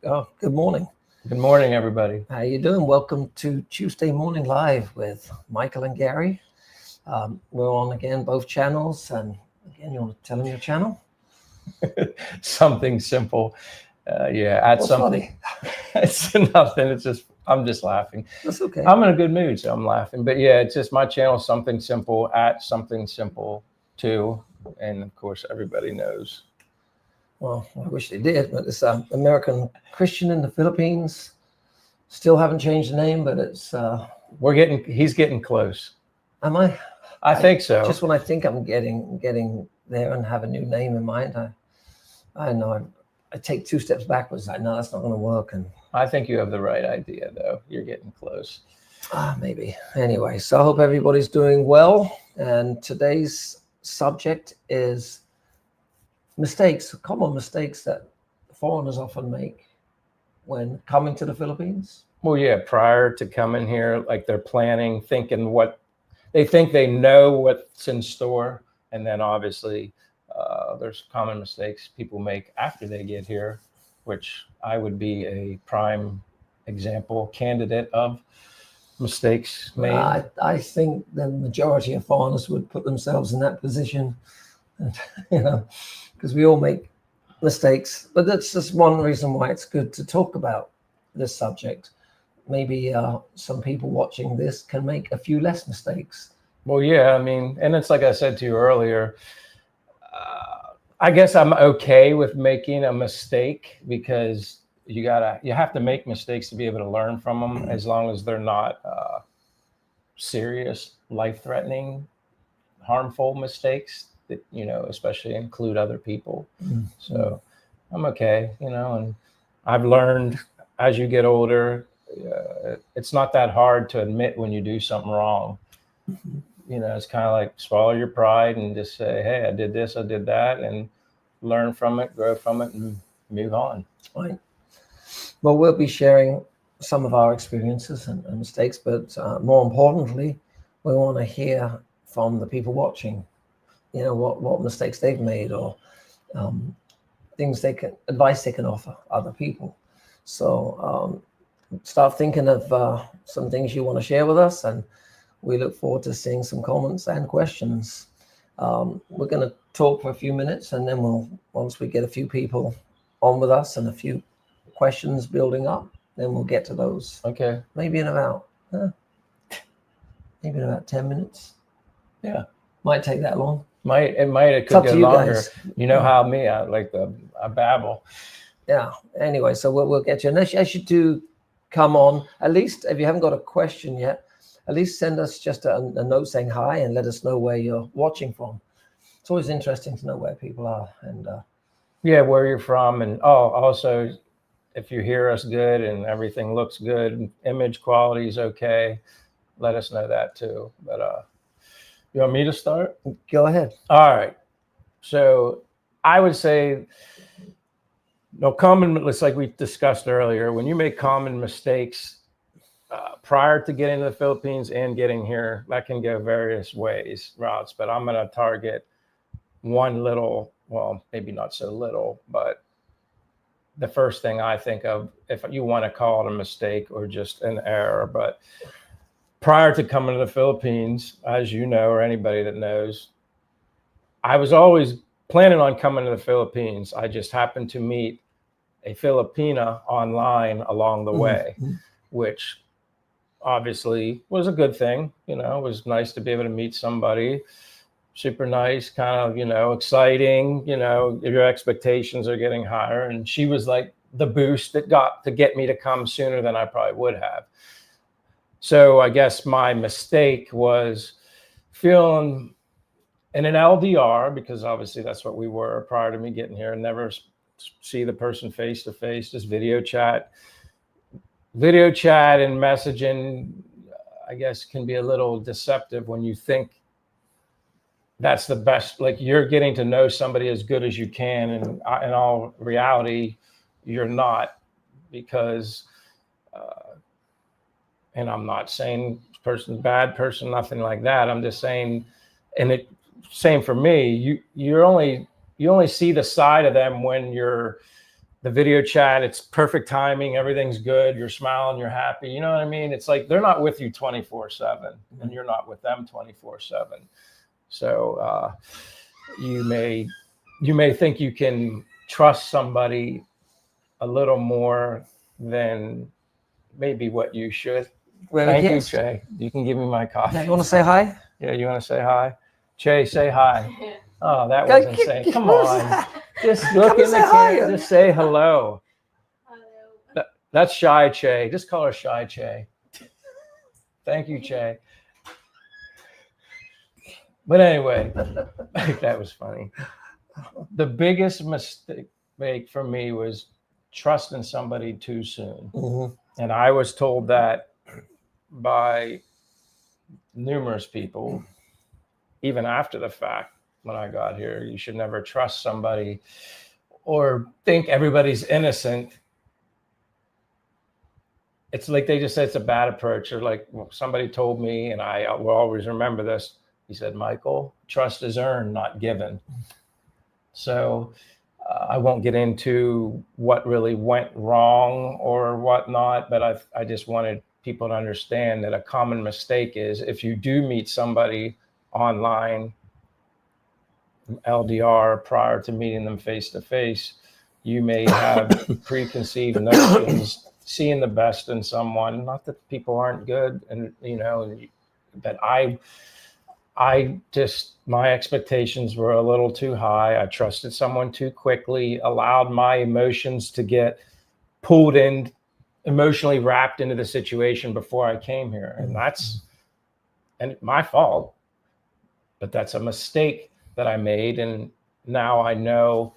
Oh, good morning. Good morning, everybody. How you doing? Welcome to Tuesday Morning Live with Michael and Gary. We're on again, both channels. And again, you want to tell them your channel? Something simple. Add What's something. It's nothing. I'm just laughing. That's okay. I'm in a good mood, so I'm laughing. But yeah, it's just my channel, Something Simple, at Something Simple too. And of course, everybody knows. Well, I wish they did, but it's American Christian in the Philippines. Still haven't changed the name, but it's he's getting close. Am I? I think so. Just when I think I'm getting there and have a new name in mind, I know I take two steps backwards. I know that's not going to work. And I think you have the right idea, though. You're getting close. Maybe. Anyway, so I hope everybody's doing well. And today's subject is mistakes, common mistakes that foreigners often make when coming to the Philippines. Well, yeah, prior to coming here, like they're planning, thinking what they think they know what's in store. And then obviously there's common mistakes people make after they get here, which I would be a prime example candidate of mistakes made. I think the majority of foreigners would put themselves in that position, and, because we all make mistakes. But that's just one reason why it's good to talk about this subject. Maybe some people watching this can make a few less mistakes. Well, yeah, I mean, and it's like I said to you earlier, I guess I'm okay with making a mistake because you have to make mistakes to be able to learn from them, as long as they're not serious, life-threatening, harmful mistakes that, especially include other people. Mm-hmm. So I'm okay, and I've learned as you get older, it's not that hard to admit when you do something wrong. Mm-hmm. It's kind of like swallow your pride and just say, hey, I did this, I did that, and learn from it, grow from it, and move on. Right. Well, we'll be sharing some of our experiences and mistakes, but more importantly, we want to hear from the people watching, what mistakes they've made, or advice they can offer other people. So start thinking of some things you want to share with us, and we look forward to seeing some comments and questions. We're going to talk for a few minutes, and then once we get a few people on with us and a few questions building up, then we'll get to those. Okay. Maybe in about 10 minutes. Yeah. Might take that long. It could go longer. Guys. You know how I like I babble. Yeah. Anyway, so we'll get you. And as you do come on, at least if you haven't got a question yet, at least send us just a note saying hi and let us know where you're watching from. It's always interesting to know where people are. And where you're from. And also, if you hear us good and everything looks good, image quality is okay, let us know that too. But you want me to start? Go ahead. All right. So I would say, it's like we discussed earlier, when you make common mistakes prior to getting to the Philippines and getting here, that can go various routes, but I'm going to target one little, well, maybe not so little, but the first thing I think of, if you want to call it a mistake or just an error. But prior to coming to the Philippines, as you know, or anybody that knows, I was always planning on coming to the Philippines. I just happened to meet a Filipina online along the way, which obviously was a good thing. It was nice to be able to meet somebody super nice, kind of, exciting, your expectations are getting higher. And she was like the boost that got to get me to come sooner than I probably would have. So I guess my mistake was feeling in an LDR, because obviously that's what we were prior to me getting here, and never see the person face to face, just video chat and messaging, I guess, can be a little deceptive when you think that's the best, like you're getting to know somebody as good as you can. And in all reality, you're not, because, and I'm not saying this person's a bad person, nothing like that. I'm just saying, and same for me, you only see the side of them when you're the video chat, it's perfect timing. Everything's good. You're smiling, you're happy. You know what I mean? It's like they're not with you 24/7 and you're not with them 24/7. So you may think you can trust somebody a little more than maybe what you should. Thank you, Che. You can give me my coffee. Yeah, you want to say hi? Yeah, you want to say hi? Che, say hi. Oh, that wasn't saying. Come on. Just look in the camera. Just say hello. Hello. That's Shy Che. Just call her Shy Che. Thank you, Che. But anyway, that was funny. The biggest mistake for me was trusting somebody too soon. Mm-hmm. And I was told that by numerous people, even after the fact. When I got here, you should never trust somebody or think everybody's innocent. It's like they just said it's a bad approach. Or like somebody told me, and I will always remember this. He said, Michael, trust is earned, not given. So I won't get into what really went wrong or whatnot, but I just wanted people to understand that a common mistake is if you do meet somebody online, LDR, prior to meeting them face to face, you may have preconceived notions, seeing the best in someone. Not that people aren't good, and but I just, my expectations were a little too high. I trusted someone too quickly, allowed my emotions to get pulled in, emotionally wrapped into the situation before I came here, and that's my fault. But that's a mistake that I made, and now I know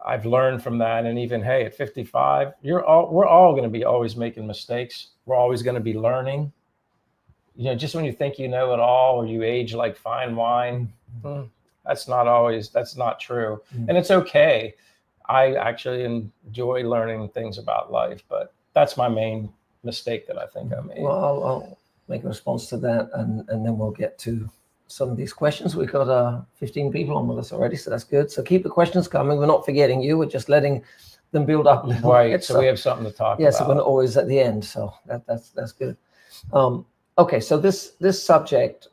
I've learned from that. And even, hey, at 55, we're all going to be always making mistakes. We're always going to be learning. Just when you think you know it all, or you age like fine wine, that's not true. And it's okay. I actually enjoy learning things about life, but that's my main mistake that I think I made. Well, I'll make a response to that, and then we'll get to some of these questions. We've got 15 people on with us already, so that's good. So keep the questions coming. We're not forgetting you. We're just letting them build up a little bit. So we have something to talk about. Yeah, so we're not always at the end. So that's good. Okay, so this subject,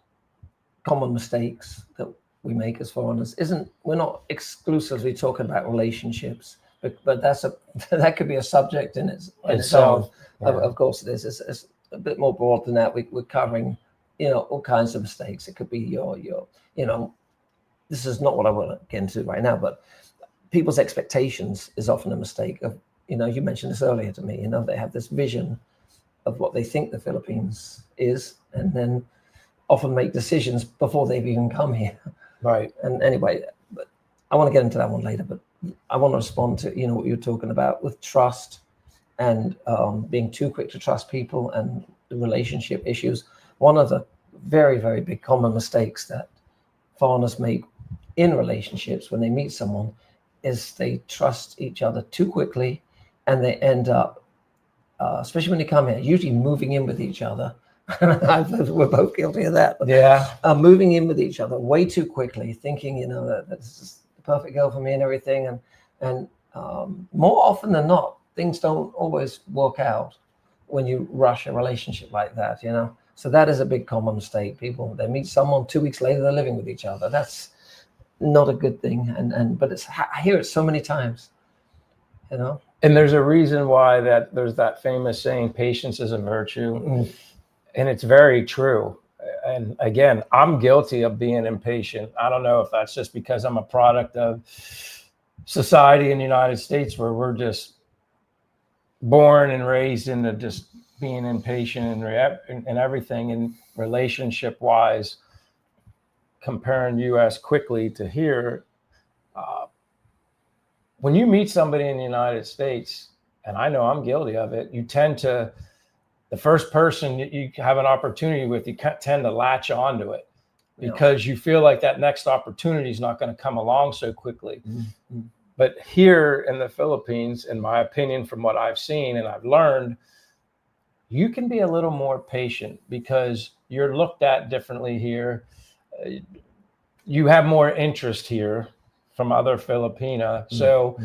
common mistakes that we make as foreigners, we're not exclusively talking about relationships, but that could be a subject in itself. Yeah. Of course it is. It's a bit more broad than that. We're covering all kinds of mistakes. It could be your this is not what I want to get into right now, but people's expectations is often a mistake. You mentioned this earlier to me, they have this vision of what they think the Philippines is, and then often make decisions before they've even come here. Right. And anyway, but I want to get into that one later, but I want to respond to, what you're talking about with trust and being too quick to trust people and the relationship issues. One of the very, very big common mistakes that foreigners make in relationships when they meet someone is they trust each other too quickly, and they end up, especially when they come here, usually moving in with each other. We're both guilty of that. But, yeah. Moving in with each other way too quickly, thinking, that this is the perfect girl for me and everything. And more often than not, things don't always work out when you rush a relationship like that, So that is a big common mistake. People, they meet someone, 2 weeks later, they're living with each other. That's not a good thing. But I hear it so many times, And there's a reason why there's that famous saying, patience is a virtue. And it's very true. And again, I'm guilty of being impatient. I don't know if that's just because I'm a product of society in the United States where we're just born and raised into just being impatient and everything. And relationship wise, comparing US quickly to here, when you meet somebody in the United States, and I know I'm guilty of it, you tend to, the first person you have an opportunity with, you tend to latch onto it because you feel like that next opportunity is not going to come along so quickly. Mm-hmm. But here in the Philippines, in my opinion, from what I've seen and I've learned, you can be a little more patient because you're looked at differently here. You have more interest here from other Filipina. So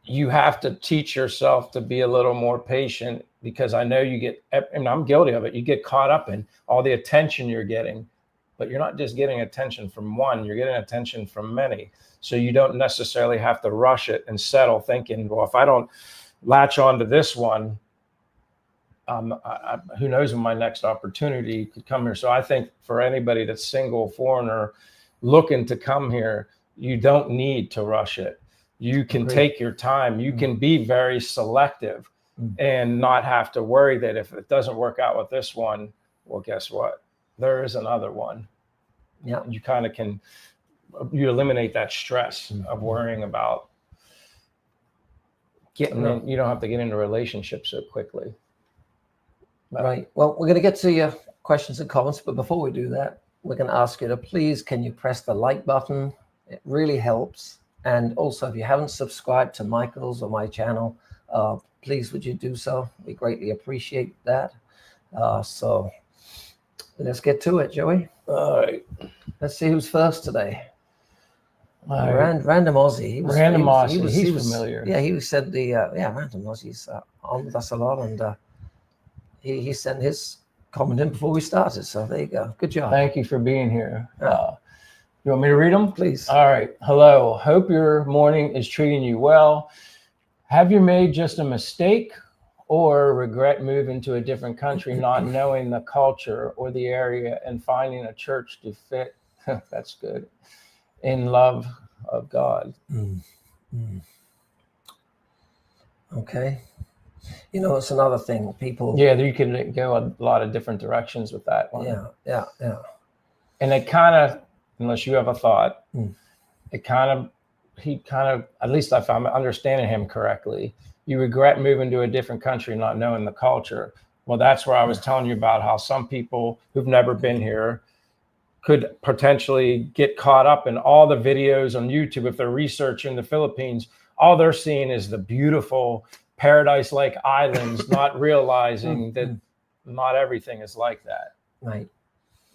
you have to teach yourself to be a little more patient, because I know you get, and I'm guilty of it, you get caught up in all the attention you're getting, but you're not just getting attention from one, you're getting attention from many. So you don't necessarily have to rush it and settle thinking, well, if I don't latch on to this one, who knows when my next opportunity could come here. So I think for anybody that's single, foreigner, looking to come here, you don't need to rush it. You can take your time. You can be very selective and not have to worry that if it doesn't work out with this one, well, guess what? There is another one. Yeah. You kind of can, you eliminate that stress of worrying about getting in. You don't have to get into relationships so quickly. Right. Well, we're going to get to your questions and comments, but before we do that, we're going to ask you to please, can you press the like button? It really helps. And also, if you haven't subscribed to Michael's or my channel, please would you do so? We greatly appreciate that. So let's get to it, Joey. All right. Let's see who's first today. Right. Random Aussie. He's familiar. Yeah, he said Random Aussie's on with us a lot, and he sent his comment in before we started. So there you go. Good job. Thank you for being here. You want me to read them? Please. All right. Hello. Hope your morning is treating you well. Have you made just a mistake or regret moving to a different country, not knowing the culture or the area and finding a church to fit? That's good. In love of God. Okay. You know, it's another thing. People. Yeah, you can go a lot of different directions with that one. Yeah. And it kind of, unless you have a thought, he kind of, at least if I'm understanding him correctly, you regret moving to a different country, not knowing the culture. Well, that's where I was telling you about how some people who've never been here could potentially get caught up in all the videos on YouTube. If they're researching the Philippines, all they're seeing is the beautiful paradise-like islands, not realizing that not everything is like that. Right.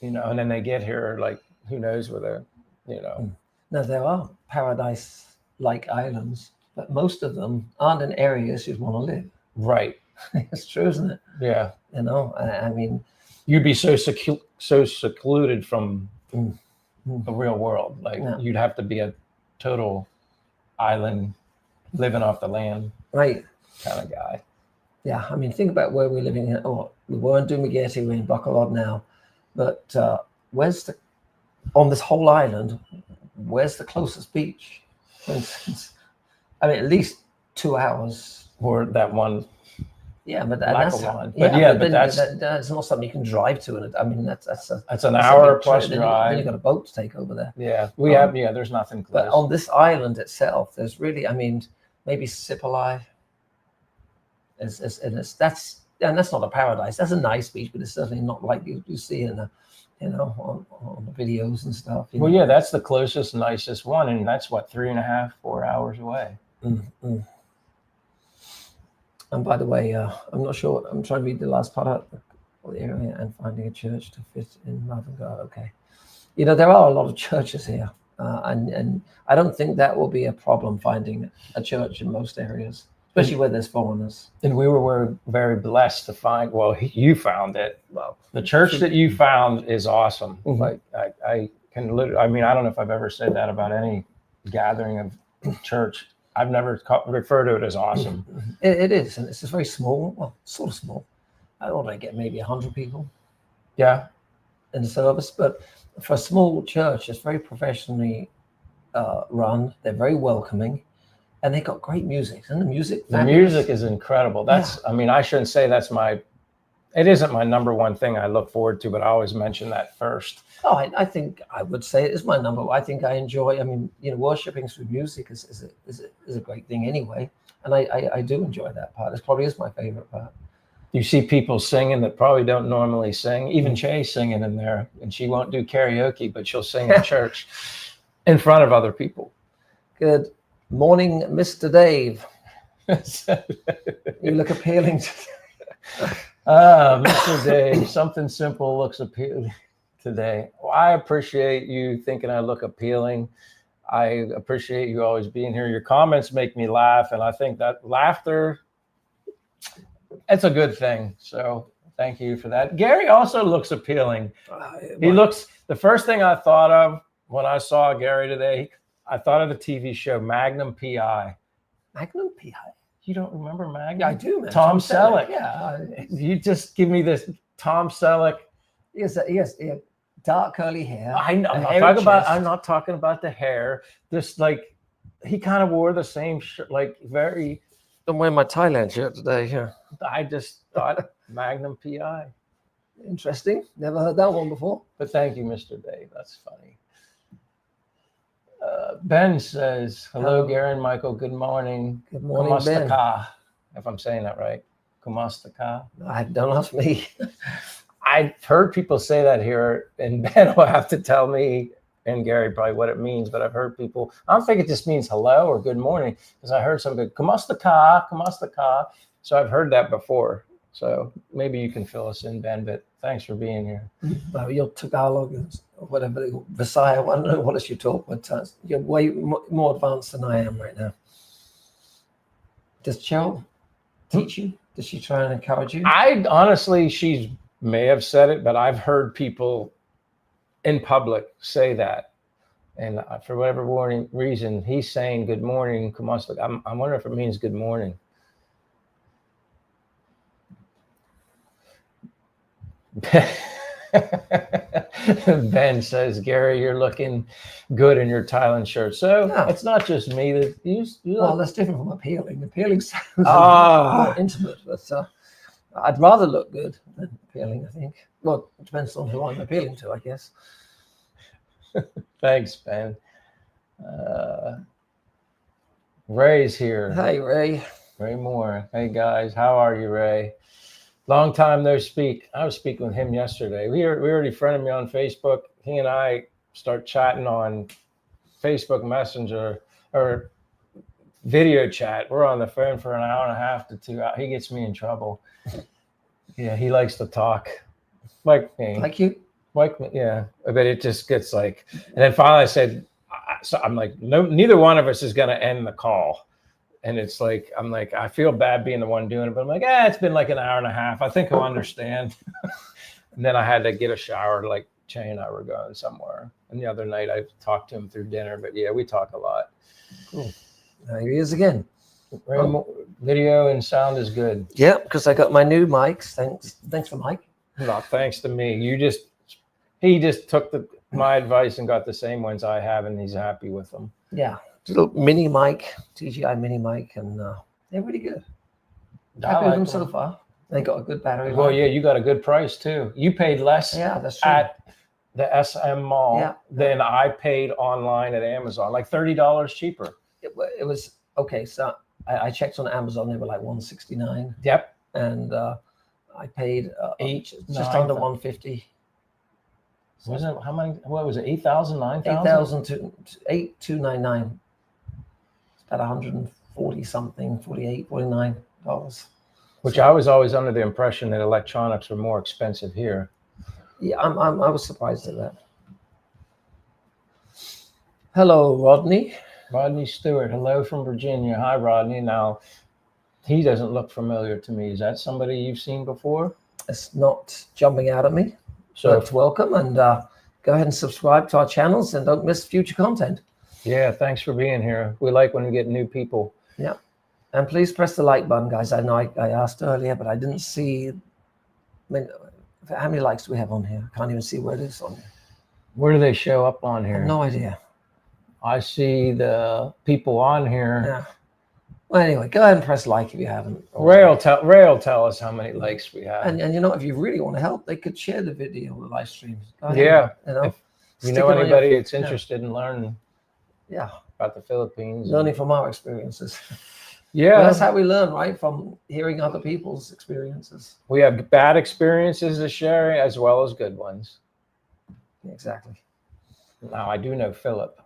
You know, and then they get here, like, who knows where they're, you know. Now, there are paradise-like islands, but most of them aren't in areas you'd want to live. Right. It's true, isn't it? Yeah. You know, I mean, you'd be so secluded from the real world. Like, you'd have to be a total island, living off the land, right, kind of guy. Yeah, I mean, think about where we're living. We were in Dumaguete, we're in Bacolod now, but where's on this whole island, where's the closest beach, for instance? I mean, at least 2 hours. Or that one. Yeah, but that's not something you can drive to. And I mean, that's an hour plus drive. Then you've got a boat to take over there. Yeah, there's nothing close. But on this island itself, there's really, I mean, maybe Sipalai. That's not a paradise. That's a nice beach, but it's certainly not like you see in on the videos and stuff. Well, yeah, that's the closest, nicest one, and that's what 3.5, 4 hours away. Mm-hmm. And by the way, I'm not sure. I'm trying to read the last part of the area and finding a church to fit in love and God. Okay, you know, there are a lot of churches here, and I don't think that will be a problem finding a church in most areas, especially where there's foreigners. And we were very blessed to find. Well, you found it. Well, the church that you found is awesome. Mm-hmm. Like I can literally. I mean, I don't know if I've ever said that about any gathering of church. I've never referred to it as awesome. It is, and it's just very small. Well, sort of small. I don't want to get maybe 100 people. Yeah, in the service, but for a small church, it's very professionally run. They're very welcoming, and they got great music. And the music is incredible. I mean, I shouldn't say it isn't my number one thing I look forward to, but I always mention that first. Oh, I think I would say it is my number. I think I enjoy. I mean, worshiping through music is a great thing anyway, and I do enjoy that part. It probably is my favorite part. You see people singing that probably don't normally sing. Even Chay's singing in there, and she won't do karaoke, but she'll sing in church in front of other people. Good morning, Mr. Dave. You look appealing today. Mr. Dave, something simple looks appealing today. Well, I appreciate you thinking I look appealing. I appreciate you always being here. Your comments make me laugh, and I think that laughter, it's a good thing. So thank you for that. Gary also looks appealing. He looks, the first thing I thought of when I saw Gary today, I thought of the TV show Magnum PI. Magnum PI? You don't remember Magnum? Yeah, I do, man. Tom Selleck. Yeah. You just give me this Tom Selleck. Yes, dark curly hair. I'm not talking about the hair. Just like, he kind of wore the same shirt, like very. I'm wearing my Thailand shirt today. Yeah. I just thought Magnum PI. Interesting. Never heard that one before. But thank you, Mr. Dave. That's funny. Ben says, hello, Gary and Michael. Good morning. Good morning, Ben. If I'm saying that right. Kumastaka. Don't ask me. I've heard people say that here, and Ben will have to tell me, and Gary probably, what it means, but I've heard people, I don't think it just means hello or good morning, because I heard something, Kumastaka. So I've heard that before. So maybe you can fill us in, Ben, but thanks for being here. Well, you're Tagalog or whatever, Visaya, I don't know what else you talk, but you're way more advanced than I am right now. Does Cheryl teach you? Does she try and encourage you? I honestly, she may have said it, but I've heard people in public say that. And for whatever reason, he's saying good morning. I wonder if it means good morning. Ben says, Gary, you're looking good in your Thailand shirt. So yeah. It's not just me that well, that's different from appealing. Appealing sounds more intimate, but I'd rather look good than appealing, I think. Well, it depends on who I'm appealing to, I guess. Thanks, Ben. Ray's here. Hey, Ray. Ray Moore. Hey, guys. How are you, Ray? Long time no speak. I was speaking with him yesterday. We already friended me on Facebook. He and I start chatting on Facebook Messenger or video chat. We're on the phone for an hour and a half to 2 hours. He gets me in trouble. Yeah, he likes to talk. Like me. Like you? Like me, yeah. But it just gets like, and then finally I said, so I'm like, no, neither one of us is going to end the call. And it's like, I'm like, I feel bad being the one doing it, but I'm like, it's been like an hour and a half. I think he'll understand. And then I had to get a shower, like Che and I were going somewhere. And the other night I talked to him through dinner, but yeah, we talk a lot. Cool. Here he is again. Video and sound is good. Yeah, because I got my new mics. Thanks for Mike. Not thanks to me. He just took my advice and got the same ones I have, and he's happy with them. Yeah. Little mini mic, TGI mini mic, and they're really good. Happy with them so far. They got a good battery. Well, yeah, you got a good price too. You paid less that's true. at the SM Mall than I paid online at Amazon, like $30 cheaper. It was okay. So I checked on Amazon; they were like $169. Yep. And I paid just under $150. Wasn't it, how many? What was it? 8,000, 9,000? 8,000 to 8,299. It's about 140 something, 48, $49. Which I was always under the impression that electronics were more expensive here. Yeah, I was surprised at that. Hello, Rodney. Rodney Stewart. Hello from Virginia. Hi, Rodney. Now, he doesn't look familiar to me. Is that somebody you've seen before? It's not jumping out at me. So welcome, and go ahead and subscribe to our channels and don't miss future content. Yeah, thanks for being here. We like when we get new people. Yeah. And please press the like button, guys. I know I asked earlier, but I didn't see. I mean, how many likes do we have on here? I can't even see where it is on here. Where do they show up on here? I have no idea. I see the people on here. Yeah. Well, anyway, go ahead and press like if you haven't. Ray will tell us how many likes we have. And you know, if you really want to help, they could share the video or the live stream. Yeah. You know, if you know anybody that's interested in learning about the Philippines. Learning from our experiences. Yeah. Well, that's how we learn, right? From hearing other people's experiences. We have bad experiences to share as well as good ones. Exactly. Now, I do know Philip.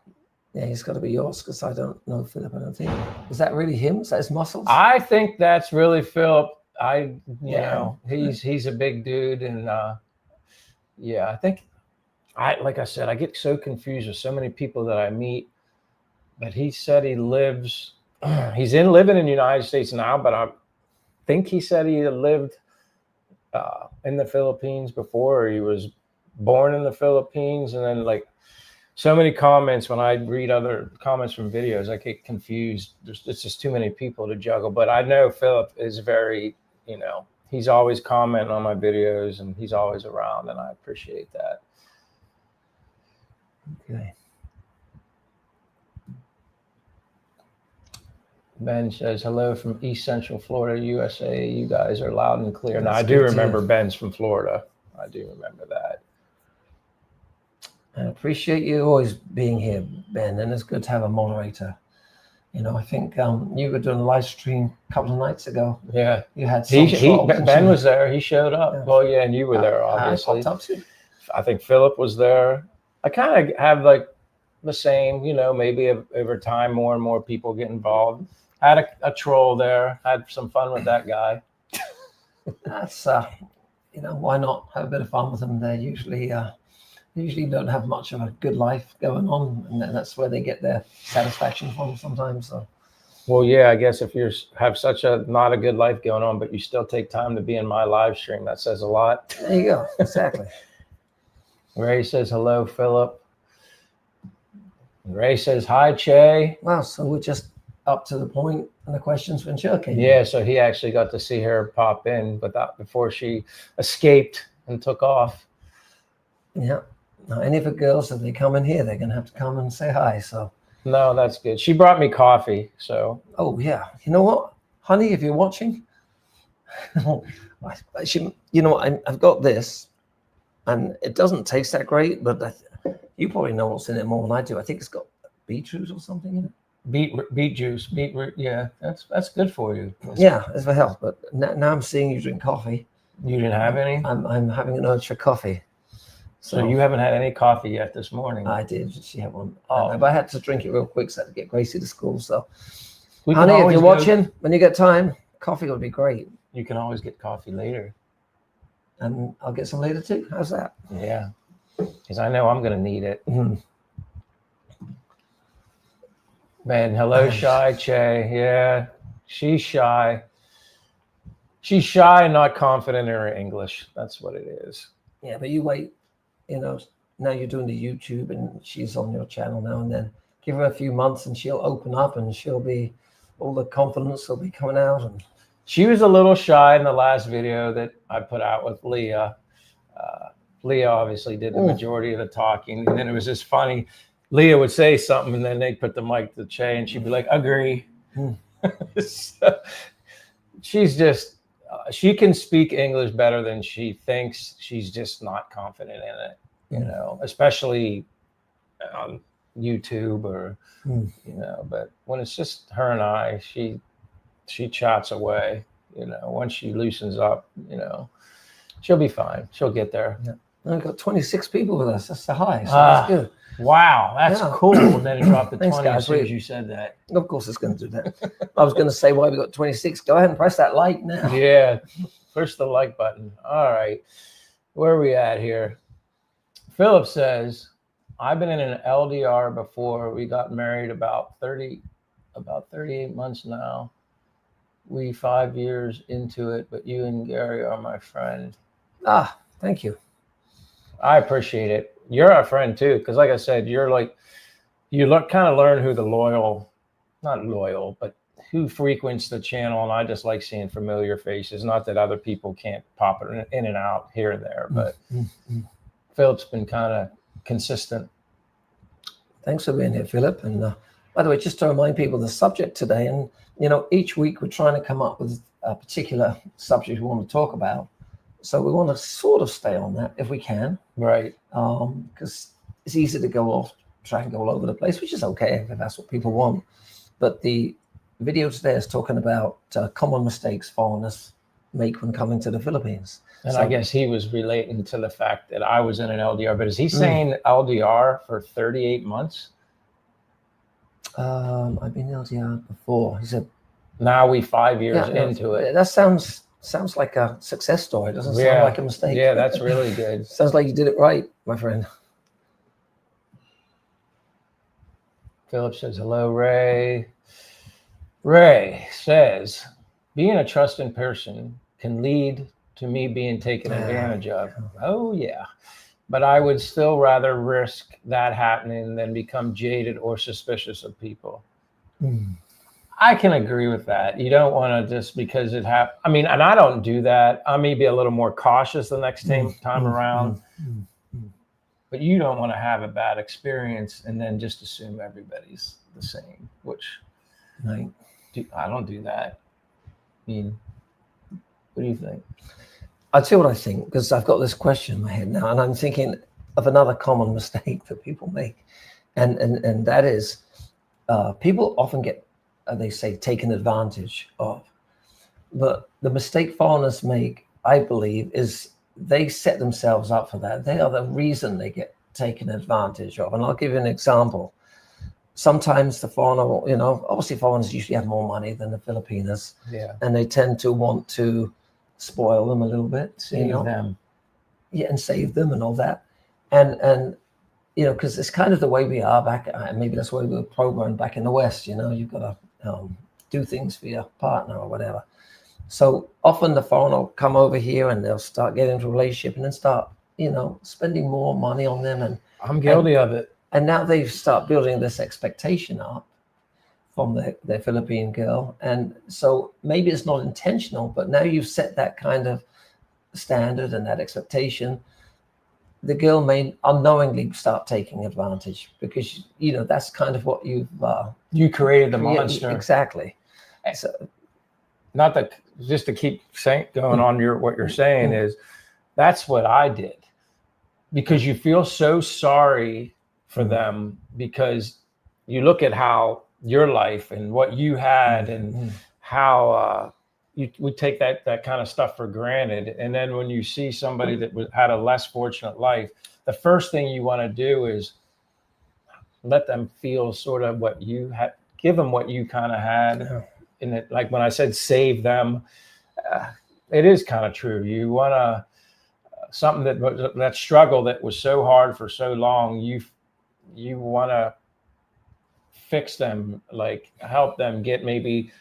Yeah, he's got to be yours because I don't know Philip. I don't think. Is that really him? Is that his muscles? I think that's really Philip. You know, he's a big dude, and I think like I said, I get so confused with so many people that I meet but he said he lives. He's living in the United States now, but I think he said he lived in the Philippines before, or he was born in the Philippines, and then like so many comments when I read other comments from videos, I get confused. It's just too many people to juggle. But I know Philip is very, he's always commenting on my videos and he's always around, and I appreciate that. Okay. Ben says, hello from East Central Florida, USA. You guys are loud and clear. Now, I That's do good remember too. Ben's from Florida. I do remember that. I appreciate you always being here, Ben, and it's good to have a moderator. I think you were doing a live stream a couple of nights ago. Yeah. You had some Ben was there. He showed up. Yeah. Well, yeah, and you were there, obviously. I popped up too. I think Philip was there. I kind of have like the same, maybe over time more and more people get involved. Had a troll there. Had some fun with that guy. That's why not have a bit of fun with them? They're usually don't have much of a good life going on, and that's where they get their satisfaction from sometimes. So. Well, yeah, I guess if you have such not a good life going on, but you still take time to be in my live stream, that says a lot. There you go. Exactly. Ray says hello, Philip. Ray says hi, Che. Wow, so we're just up to the point and the questions when Cher came. Yeah, so he actually got to see her pop in, but before she escaped and took off. Yeah. Now, any of the girls, if they come in here, they're going to have to come and say hi. So. No, that's good. She brought me coffee, so. Oh, yeah. You know what, honey, if you're watching, I've got this, and it doesn't taste that great, but you probably know what's in it more than I do. I think it's got beetroot or something in it. Beet juice, beetroot. Yeah, that's good for you. Yeah, it's for health. But now I'm seeing you drink coffee. You didn't have any? I'm having an urge for coffee. So you haven't had any coffee yet this morning? I did. She had one. Oh. But I had to drink it real quick so I had to get Gracie to school. So, honey, if you're watching, when you get time, coffee would be great. You can always get coffee later. And I'll get some later too. How's that? Yeah, because I know I'm going to need it. Mm-hmm. Man, hello, Shy Che. Yeah, she's shy. She's shy and not confident in her English. That's what it is. Yeah, but you wait. Now you're doing the YouTube and she's on your channel now, and then give her a few months and she'll open up and all the confidence will be coming out. And she was a little shy in the last video that I put out with Leah. Leah obviously did the majority of the talking, and then it was just funny. Leah would say something, and then they'd put the mic to Che, and she'd be like, agree. So, she's just, she can speak English better than she thinks. She's just not confident in it, especially on YouTube or, but when it's just her and I, she chats away, once she loosens up, she'll be fine. She'll get there. Yeah. I've got 26 people with us. That's the high. So that's good. Wow, that's cool. And then it dropped to 20 guys. As soon as you said that. Of course it's going to do that. I was going to say why we got 26. Go ahead and press that like now. Yeah, push the like button. All right, where are we at here? Philip says, I've been in an LDR before. We got married about 38 months now. We 5 years into it, but you and Gary are my friend. Thank you. I appreciate it. You're our friend too, because like I said, you're like, kind of learn who the not loyal, but who frequents the channel. And I just like seeing familiar faces. Not that other people can't pop it in and out here and there, but Philip's been kind of consistent. Thanks for being here, Philip. And by the way, just to remind people the subject today, and each week we're trying to come up with a particular subject we want to talk about. So we want to sort of stay on that if we can. Right. Because it's easy to go off track and go all over the place, which is okay if that's what people want. But the video today is talking about common mistakes foreigners make when coming to the Philippines. And I guess he was relating to the fact that I was in an LDR, but is he saying LDR for 38 months? I've been in LDR before. He said, now we 5 years into it. That sounds like a success story. It doesn't sound like a mistake. Yeah, that's really good. Sounds like you did it right, my friend. Philip says, hello, Ray. Ray says, being a trusting person can lead to me being taken advantage of. Oh, yeah. But I would still rather risk that happening than become jaded or suspicious of people. I can agree with that. You don't want to just because it happened. I mean, and I don't do that. I may be a little more cautious the next time around. But you don't want to have a bad experience and then just assume everybody's the same, which I don't do that. I mean, what do you think? I'll tell you what I think, because I've got this question in my head now, and I'm thinking of another common mistake that people make. And that is people often get, they say, taken advantage of. But the mistake foreigners make, I believe, is they set themselves up for that. They are the reason they get taken advantage of. And I'll give you an example. Sometimes the foreigner, you know, obviously foreigners usually have more money than the Filipinos. Yeah. And they tend to want to spoil them a little bit. Save them. Yeah, and save them and all that. And you know, because it's kind of the way we are back, and maybe that's why we were programmed back in the West, you know, you've got to do things for your partner or whatever. So often the foreigner will come over here and they'll start getting into a relationship and then start, you know, spending more money on them. And I'm guilty of it. And now they start building this expectation up from their Philippine girl. And so maybe it's not intentional, but now you've set that kind of standard and that expectation. The girl may unknowingly start taking advantage because, you know, that's kind of what you created the monster. Exactly. So, not that, just to keep going on what you're saying is that's what I did, because you feel so sorry for them because you look at how your life and what you had and how you would take that kind of stuff for granted. And then when you see somebody that had a less fortunate life, the first thing you want to do is let them feel sort of what you had, give them what you kind of had. Yeah. And it, like when I said save them, it is kind of true. You want to something that struggle that was so hard for so long. You want to fix them, like help them get maybe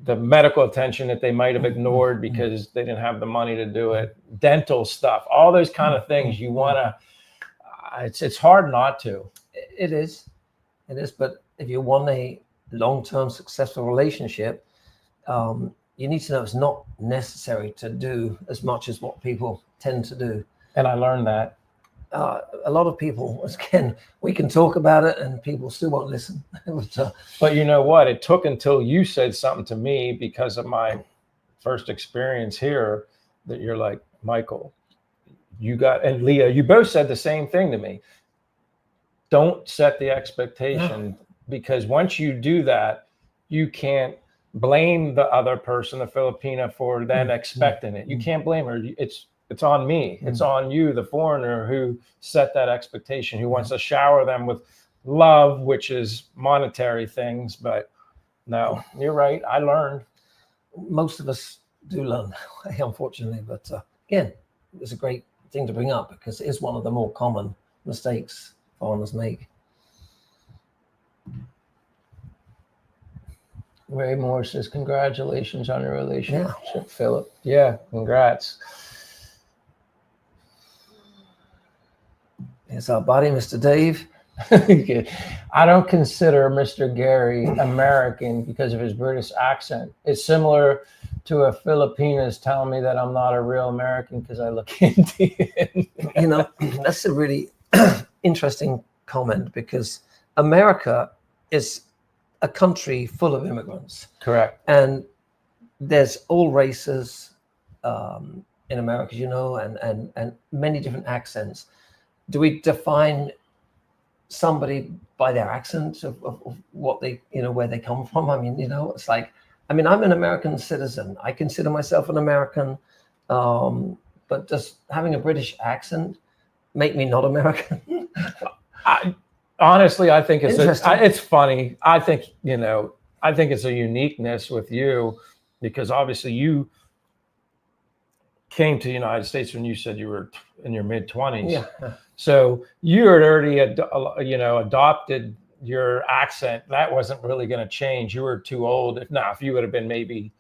the medical attention that they might have ignored because they didn't have the money to do it, dental stuff, all those kind of things. You want to. It's hard not to. It is. But if you want a long-term successful relationship, you need to know it's not necessary to do as much as what people tend to do. And I learned that. A lot of people, again, we can talk about it and people still won't listen. But you know what? It took until you said something to me because of my first experience here that you're like, Michael, and Leah, you both said the same thing to me. Don't set the expectation, because once you do that, you can't blame the other person, the Filipina, for then expecting it. You can't blame her. It's on me. It's on you, the foreigner, who set that expectation, who wants to shower them with love, which is monetary things. But no, you're right. I learned. Most of us do learn that way, unfortunately. But again, it's a great thing to bring up because it is one of the more common mistakes foreigners make. Ray Moore says, congratulations on your relationship, Philip. Yeah, congrats. It's our buddy, Mr. Dave. I don't consider Mr. Gary American because of his British accent. It's similar to a Filipina's telling me that I'm not a real American because I look Indian. You know, that's a really interesting comment because America is a country full of immigrants. Correct. And there's all races in America, you know, and many different accents. Do we define somebody by their accent of what they, you know, where they come from? I mean, you know, it's like, I mean, I'm an American citizen. I consider myself an American, but does having a British accent make me not American? Honestly, I think it's funny. I think, you know, I think it's a uniqueness with you because obviously you came to the United States when you said you were in your mid-20s. Yeah. So you had already, adopted your accent, that wasn't really going to change. You were too old. If you would have been maybe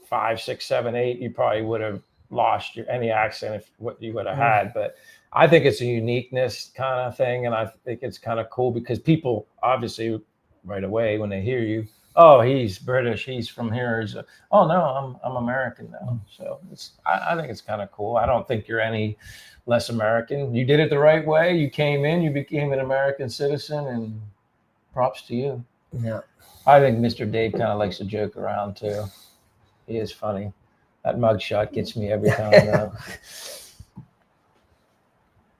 5, 6, 7, 8, you probably would have lost any accent if what you would have had. But I think it's a uniqueness kind of thing, and I think it's kind of cool because people obviously right away when they hear you, oh, he's British, he's from here. Oh no, I'm American now. So I think it's kind of cool. I don't think you're any less American. You did it the right way. You came in, you became an American citizen, and props to you. Yeah. I think Mr. Dave kind of likes to joke around too. He is funny. That mugshot gets me every time now.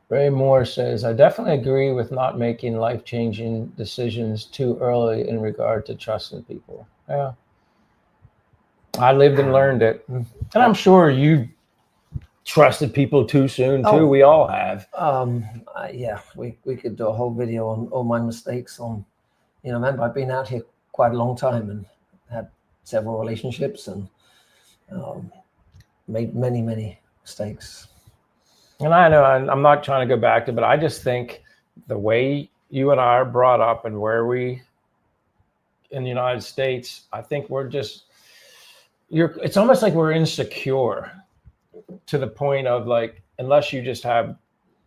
Ray Moore says, I definitely agree with not making life-changing decisions too early in regard to trusting people. Yeah. I lived and learned it. And I'm sure you trusted people too soon too. Oh. We all have. Yeah, we could do a whole video on all my mistakes on, remember I've been out here quite a long time and had several relationships and made many, many mistakes. And I know I'm not trying to go back to, but I just think the way you and I are brought up and where we in the United States, I think we're just, it's almost like we're insecure to the point of like, unless you just have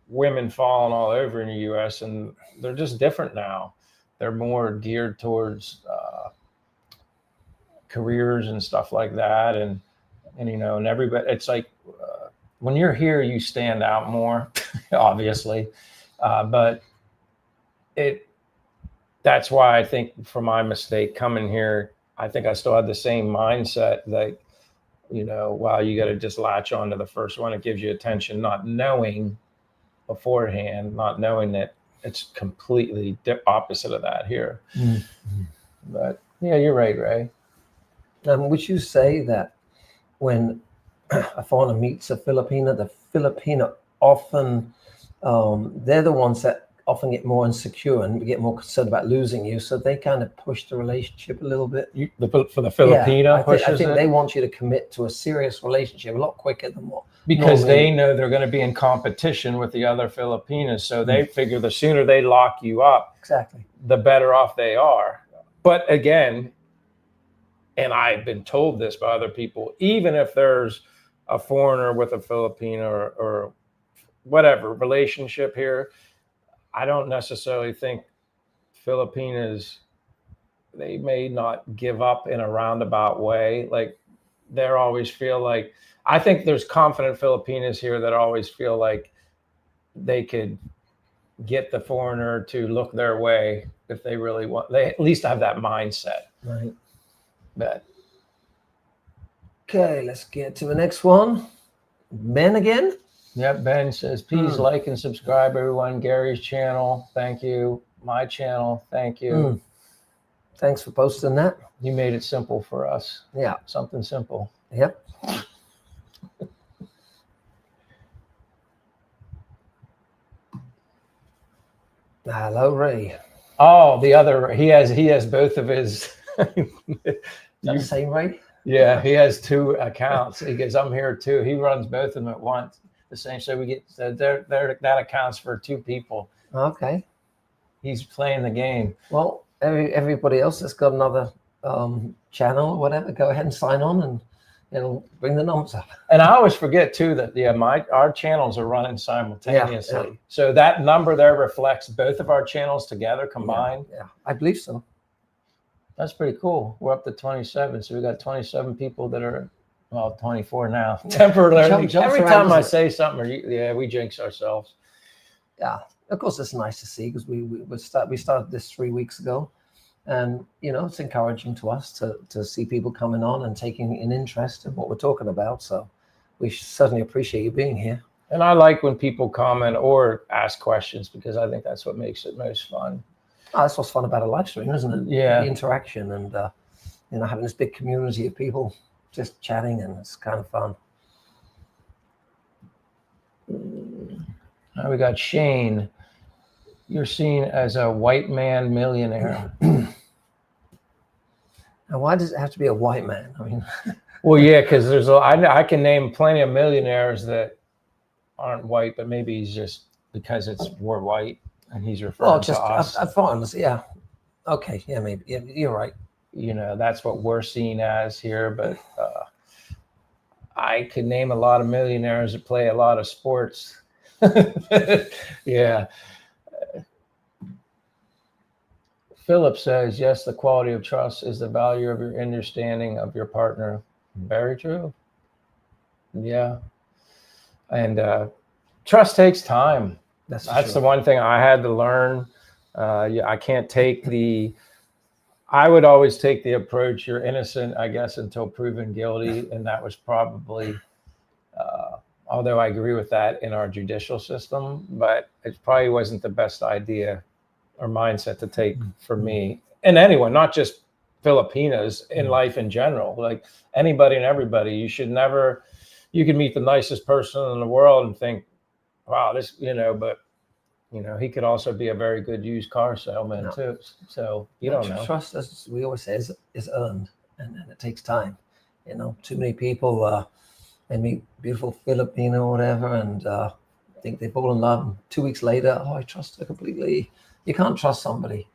women falling all over in the US, and they're just different now. They're more geared towards careers and stuff like that. And everybody, it's like, when you're here, you stand out more, obviously. But that's why I think for my mistake coming here, I think I still had the same mindset that, wow, you got to just latch on to the first one. It gives you attention, not knowing beforehand, not knowing that it's completely opposite of that here. Mm-hmm. But yeah, you're right, Ray. Would you say that when a foreigner meets a Filipino, the Filipino often, they're the ones that often get more insecure and get more concerned about losing you, so they kind of push the relationship a little bit? For the Filipino, I think they want you to commit to a serious relationship a lot quicker than what. Because they know they're going to be in competition with the other Filipinos, so they figure the sooner they lock you up, exactly, the better off they are. But again, and I've been told this by other people, even if there's a foreigner with a Filipino or whatever relationship here, I don't necessarily think Filipinos, they may not give up in a roundabout way. Like they always feel like, I think there's confident Filipinos here that always feel like they could get the foreigner to look their way if they really want. They at least have that mindset. Right. But okay, let's get to the next one. Ben again? Yep, Ben says, please like and subscribe, everyone. Gary's channel, thank you. My channel, thank you. Thanks for posting that. You made it simple for us. Yeah. Something simple. Yep. Hello, Ray. Oh, the other, he has both of his. The same Ray? Yeah, he has two accounts. He goes, I'm here too. He runs both of them at once. The same. So we get that accounts for two people. Okay. He's playing the game. Well, everybody else that's got another channel or whatever, go ahead and sign on, and it'll bring the numbers up. And I always forget too that our channels are running simultaneously. Yeah. So that number there reflects both of our channels together combined. Yeah, I believe so. That's pretty cool. We're up to 27. So we got 27 people that are, well, 24 now. Temporarily. Every time I say something, we jinx ourselves. Yeah. Of course, it's nice to see because we started this 3 weeks ago. And, it's encouraging to us to see people coming on and taking an interest in what we're talking about. So we certainly appreciate you being here. And I like when people comment or ask questions because I think that's what makes it most fun. Oh, that's what's fun about a live stream, isn't it? Yeah. The interaction and, having this big community of people just chatting, and it's kind of fun. Now we got Shane. You're seen as a white man millionaire. And why does it have to be a white man? I mean, well, yeah, because I can name plenty of millionaires that aren't white, but maybe it's just because we're white. And he's referring to us. Funds, yeah. Okay, yeah, maybe. Yeah, you're right. You know, that's what we're seen as here. But I could name a lot of millionaires that play a lot of sports. Yeah. Philip says, yes, the quality of trust is the value of your understanding of your partner. Very true. Yeah. And trust takes time. That's the one thing I had to learn. I can't take I would always take the approach, you're innocent, I guess, until proven guilty. And that was probably, although I agree with that in our judicial system, but it probably wasn't the best idea or mindset to take for me and anyone, not just Filipinos, in life in general. Like anybody and everybody, you can meet the nicest person in the world and think, wow, this, but he could also be a very good used car salesman too. So you don't know. Trust, as we always say, is earned, and it takes time. Too many people they meet beautiful Filipino or whatever, and think they fall in love. And 2 weeks later, I trust her completely. You can't trust somebody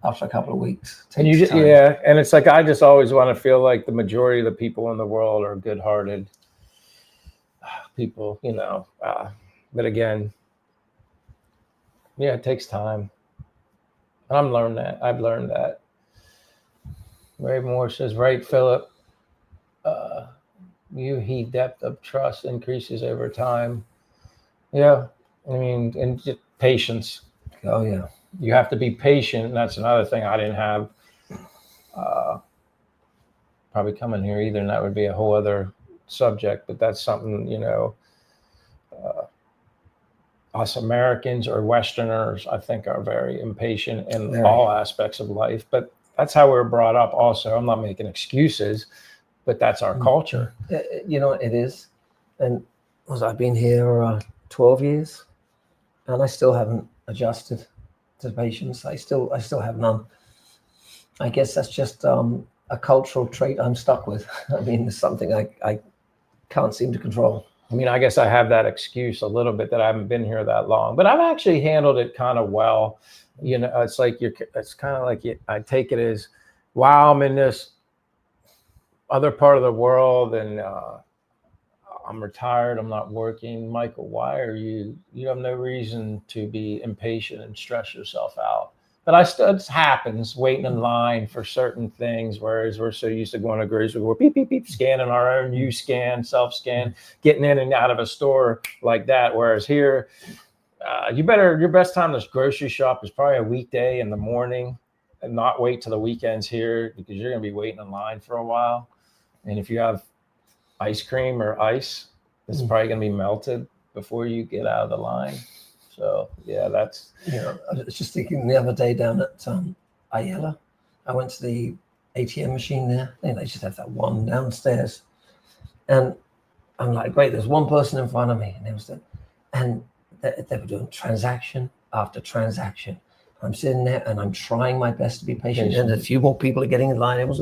after a couple of weeks. And and it's like I just always want to feel like the majority of the people in the world are good-hearted people, but again. Yeah, it takes time. I've learned that. Ray Moore says, right, Philip. Depth of trust increases over time. Yeah, I mean, and just patience. Oh yeah, you have to be patient. And that's another thing I didn't have. Probably coming here either, and that would be a whole other subject. But that's something us Americans or Westerners, I think, are very impatient in all aspects of life. But that's how we're brought up also. I'm not making excuses, but that's our culture. It is. And I've been here 12 years, and I still haven't adjusted to patience. I still have none. I guess that's just a cultural trait I'm stuck with. I mean, it's something I can't seem to control. I mean, I guess I have that excuse a little bit that I haven't been here that long, but I've actually handled it kind of well. It's like it's kind of like I take it as, wow, I'm in this other part of the world and I'm retired. I'm not working. Michael, why are you have no reason to be impatient and stress yourself out. But it happens waiting in line for certain things, whereas we're so used to going to grocery, we're beep, beep, beep, scanning our own, you scan, self-scan, getting in and out of a store like that. Whereas here, your best time to grocery shop is probably a weekday in the morning and not wait till the weekends here because you're going to be waiting in line for a while. And if you have ice cream or ice, it's probably going to be melted before you get out of the line. So yeah, that's. I was just thinking the other day down at Ayala, I went to the ATM machine there. They just have that one downstairs, and I'm like, great. There's one person in front of me, and they were doing transaction after transaction. I'm sitting there and I'm trying my best to be patient, and a few more people are getting in line.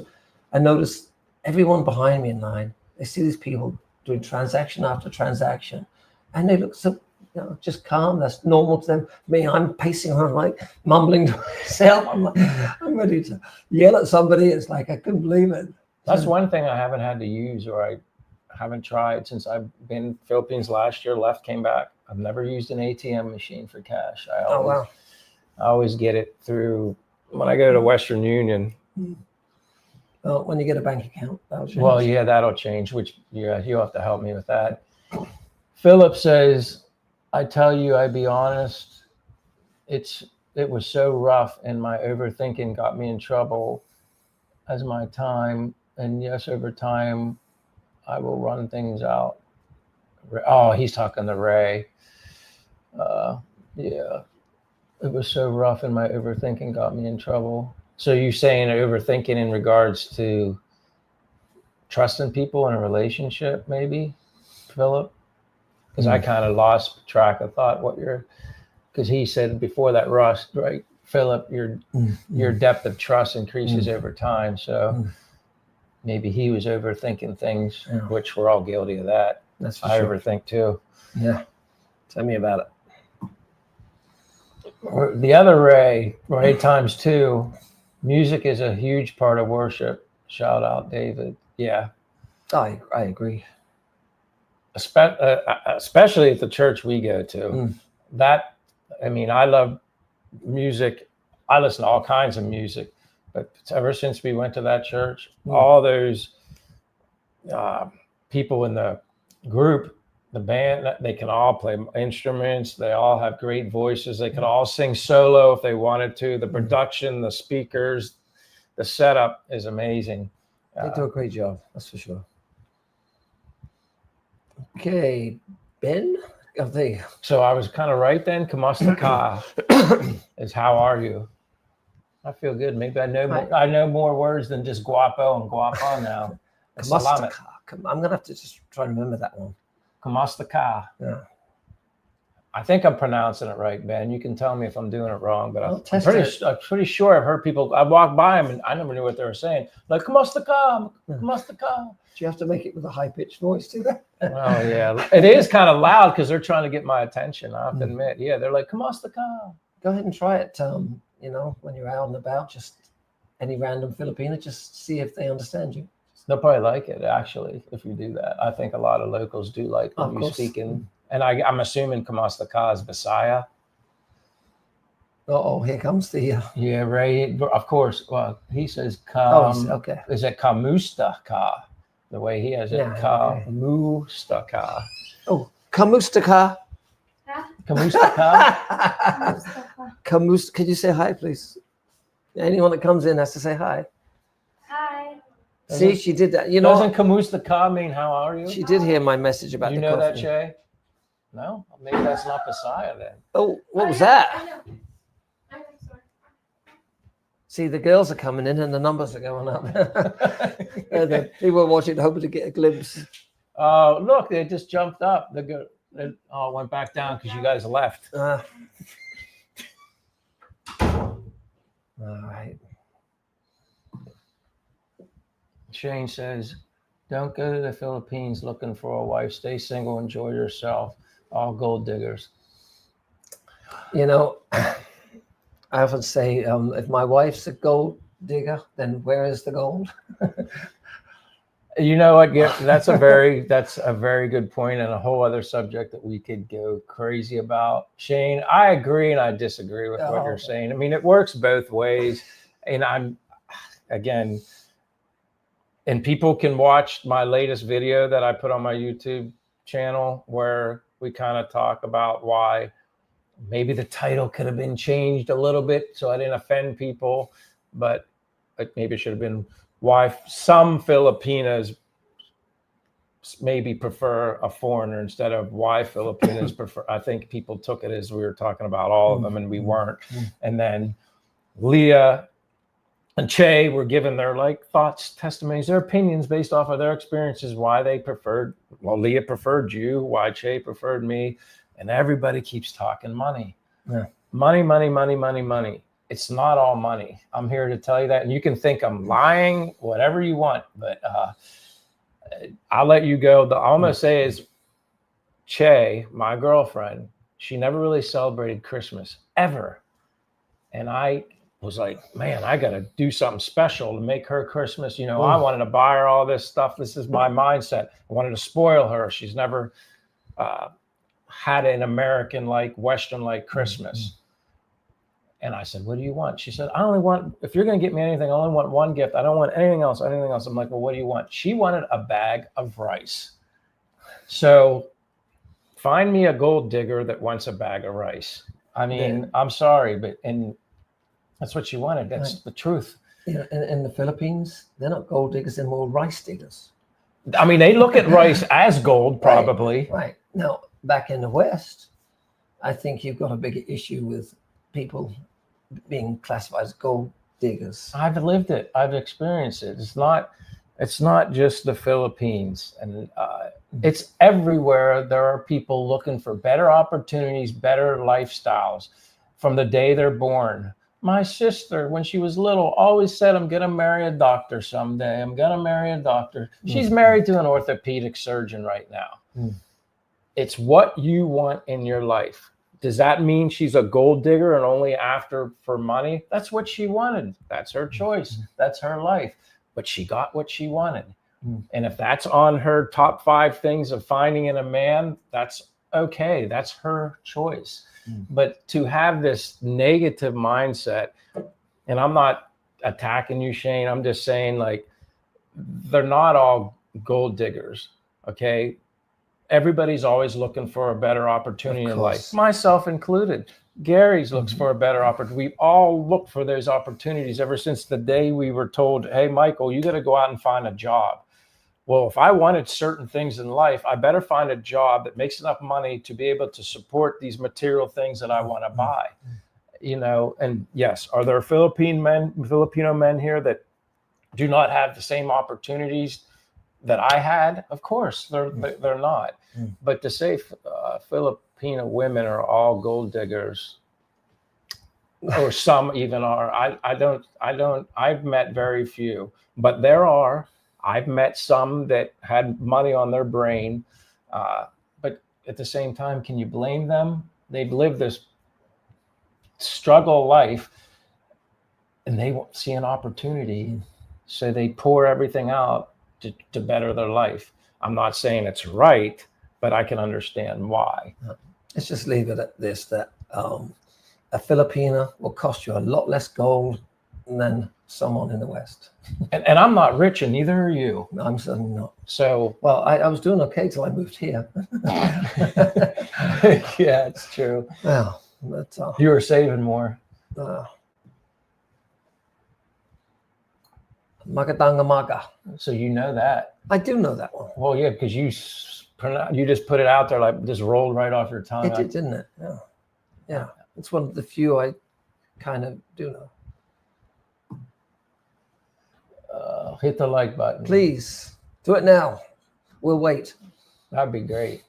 I noticed everyone behind me in line. They see these people doing transaction after transaction, and they look so. Just calm. That's normal to them. Me, I'm pacing around, like mumbling to myself. I'm ready to yell at somebody. It's like I couldn't believe it. That's one thing I haven't had to use, or I haven't tried since I've been in Philippines last year. Came back. I've never used an ATM machine for cash. I always get it through when I go to Western Union. Well, when you get a bank account, that'll change. Well, yeah, that'll change. Which you'll have to help me with that. Philip says, I tell you, I be honest, it was so rough and my overthinking got me in trouble as my time. And yes, over time, I will run things out. Oh, he's talking to Ray. Yeah, it was so rough and my overthinking got me in trouble. So you're saying overthinking in regards to trusting people in a relationship, maybe, Philip? Because I kind of lost track of thought because he said before that, Ross, right, Philip, your depth of trust increases over time. So maybe he was overthinking things, which we're all guilty of that. That's for I sure. overthink too. Yeah. Tell me about it. Or the other Ray times two. Music is a huge part of worship. Shout out, David. Yeah. I agree. Especially at the church we go to. That, I mean, I love music. I listen to all kinds of music, but ever since we went to that church, all those people in the group, the band, they can all play instruments. They all have great voices. They can all sing solo if they wanted to. The production, the speakers, the setup is amazing. They do a great job, that's for sure. Okay, Ben. So I was kind of right then. Kamastaka is how are you? I feel good. Maybe I know more words than just guapo and guapa now. Kamastaka. I'm gonna have to just try and remember that one. Kamastaka. Yeah. I think I'm pronouncing it right, Ben. You can tell me if I'm doing it wrong, but I'm pretty sure I've heard people. I walked by them and I never knew what they were saying. Like Kamastaka, Kamastaka. Do you have to make it with a high-pitched voice too? Well, yeah, it is kind of loud because they're trying to get my attention. I have to admit, yeah, they're like Kamastaka. Go ahead and try it. You know, when you're out and about, just any random Filipino, just see if they understand you. They'll probably like it actually if you do that. I think a lot of locals do like when you speak in. And I'm assuming Kamastaka is Visaya. Oh, here comes the. Yeah, Ray. Of course. Well, he says okay. Is it Kamustaka? The way he has it, Kamustaka. Oh, Kamustaka. Kamustaka. Can you say hi, please? Anyone that comes in has to say hi. Hi. See, she did that. You know, doesn't Kamustaka mean how are you? She did hear my message about you the know coffee. that, Shay? No, maybe that's not Visaya then. Oh, what was that? I know. See, the girls are coming in and the numbers are going up. The people are watching, hoping to get a glimpse. Oh, look, they just jumped up. It went back down because you guys left. All right. Shane says, don't go to the Philippines looking for a wife. Stay single, enjoy yourself. All gold diggers. You know, I often say, if my wife's a gold digger, then where is the gold? You know what? Yeah, that's a very good point and a whole other subject that we could go crazy about. Shane, I agree and I disagree with what you're saying. I mean, it works both ways. And and people can watch my latest video that I put on my YouTube channel where we kind of talk about why maybe the title could have been changed a little bit so I didn't offend people, but maybe it should have been why some Filipinas maybe prefer a foreigner instead of why Filipinas prefer. I think people took it as we were talking about all of them and we weren't. And then Leah and Che were given their thoughts, testimonies, their opinions based off of their experiences, why they preferred. Well, Leah preferred you, why Che preferred me, and everybody keeps talking money. Yeah. Money, money, money, money, money. It's not all money. I'm here to tell you that, and you can think I'm lying, whatever you want, but I'll let you go. All I'm gonna say is, Che, my girlfriend, she never really celebrated Christmas ever, and I was like, man, I got to do something special to make her Christmas. You know, I wanted to buy her all this stuff. This is my mindset. I wanted to spoil her. She's never had an American Western Christmas. And I said, what do you want? She said, I only want, if you're going to get me anything, I only want one gift. I don't want anything else, anything else. I'm like, well, what do you want? She wanted a bag of rice. So find me a gold digger that wants a bag of rice. I mean, I'm sorry, but that's what she wanted. That's the truth. Yeah, in the Philippines, they're not gold diggers, they're more rice diggers. I mean, they look at rice as gold, probably. Right. Now, back in the West, I think you've got a bigger issue with people being classified as gold diggers. I've lived it. I've experienced it. It's not just the Philippines, and it's everywhere. There are people looking for better opportunities, better lifestyles from the day they're born. My sister, when she was little, always said, I'm going to marry a doctor someday. I'm going to marry a doctor. She's married to an orthopedic surgeon right now. It's what you want in your life. Does that mean she's a gold digger and only after for money? That's what she wanted. That's her choice. That's her life. But she got what she wanted. And if that's on her top 5 things of finding in a man, that's okay. That's her choice. But to have this negative mindset, and I'm not attacking you, Shane. I'm just saying, like, they're not all gold diggers. Okay. Everybody's always looking for a better opportunity in life, myself included. Gary's looks for a better opportunity. We all look for those opportunities ever since the day we were told, hey, Michael, you got to go out and find a job. Well, if I wanted certain things in life, I better find a job that makes enough money to be able to support these material things that I want to buy. You know, and yes, are there Filipino men here that do not have the same opportunities that I had? Of course, they're not. But to say Filipino women are all gold diggers, or some even are, I've met very few, but there are. I've met some that had money on their brain, but at the same time, can you blame them? They've lived this struggle life, and they won't see an opportunity, so they pour everything out to better their life. I'm not saying it's right, but I can understand why. Let's just leave it at this, that a Filipina will cost you a lot less gold than someone in the West. And I'm not rich, and neither are you. I'm certainly not. So, well, I was doing okay till I moved here. Yeah, it's true. Well, but, you were saving more. Magatanga maga. So you know that. I do know that one. Well, yeah, because you just put it out there, like, just rolled right off your tongue. It did, didn't it? Yeah. Yeah. It's one of the few I kind of do know. Hit the like button. Please do it now. We'll wait. That'd be great.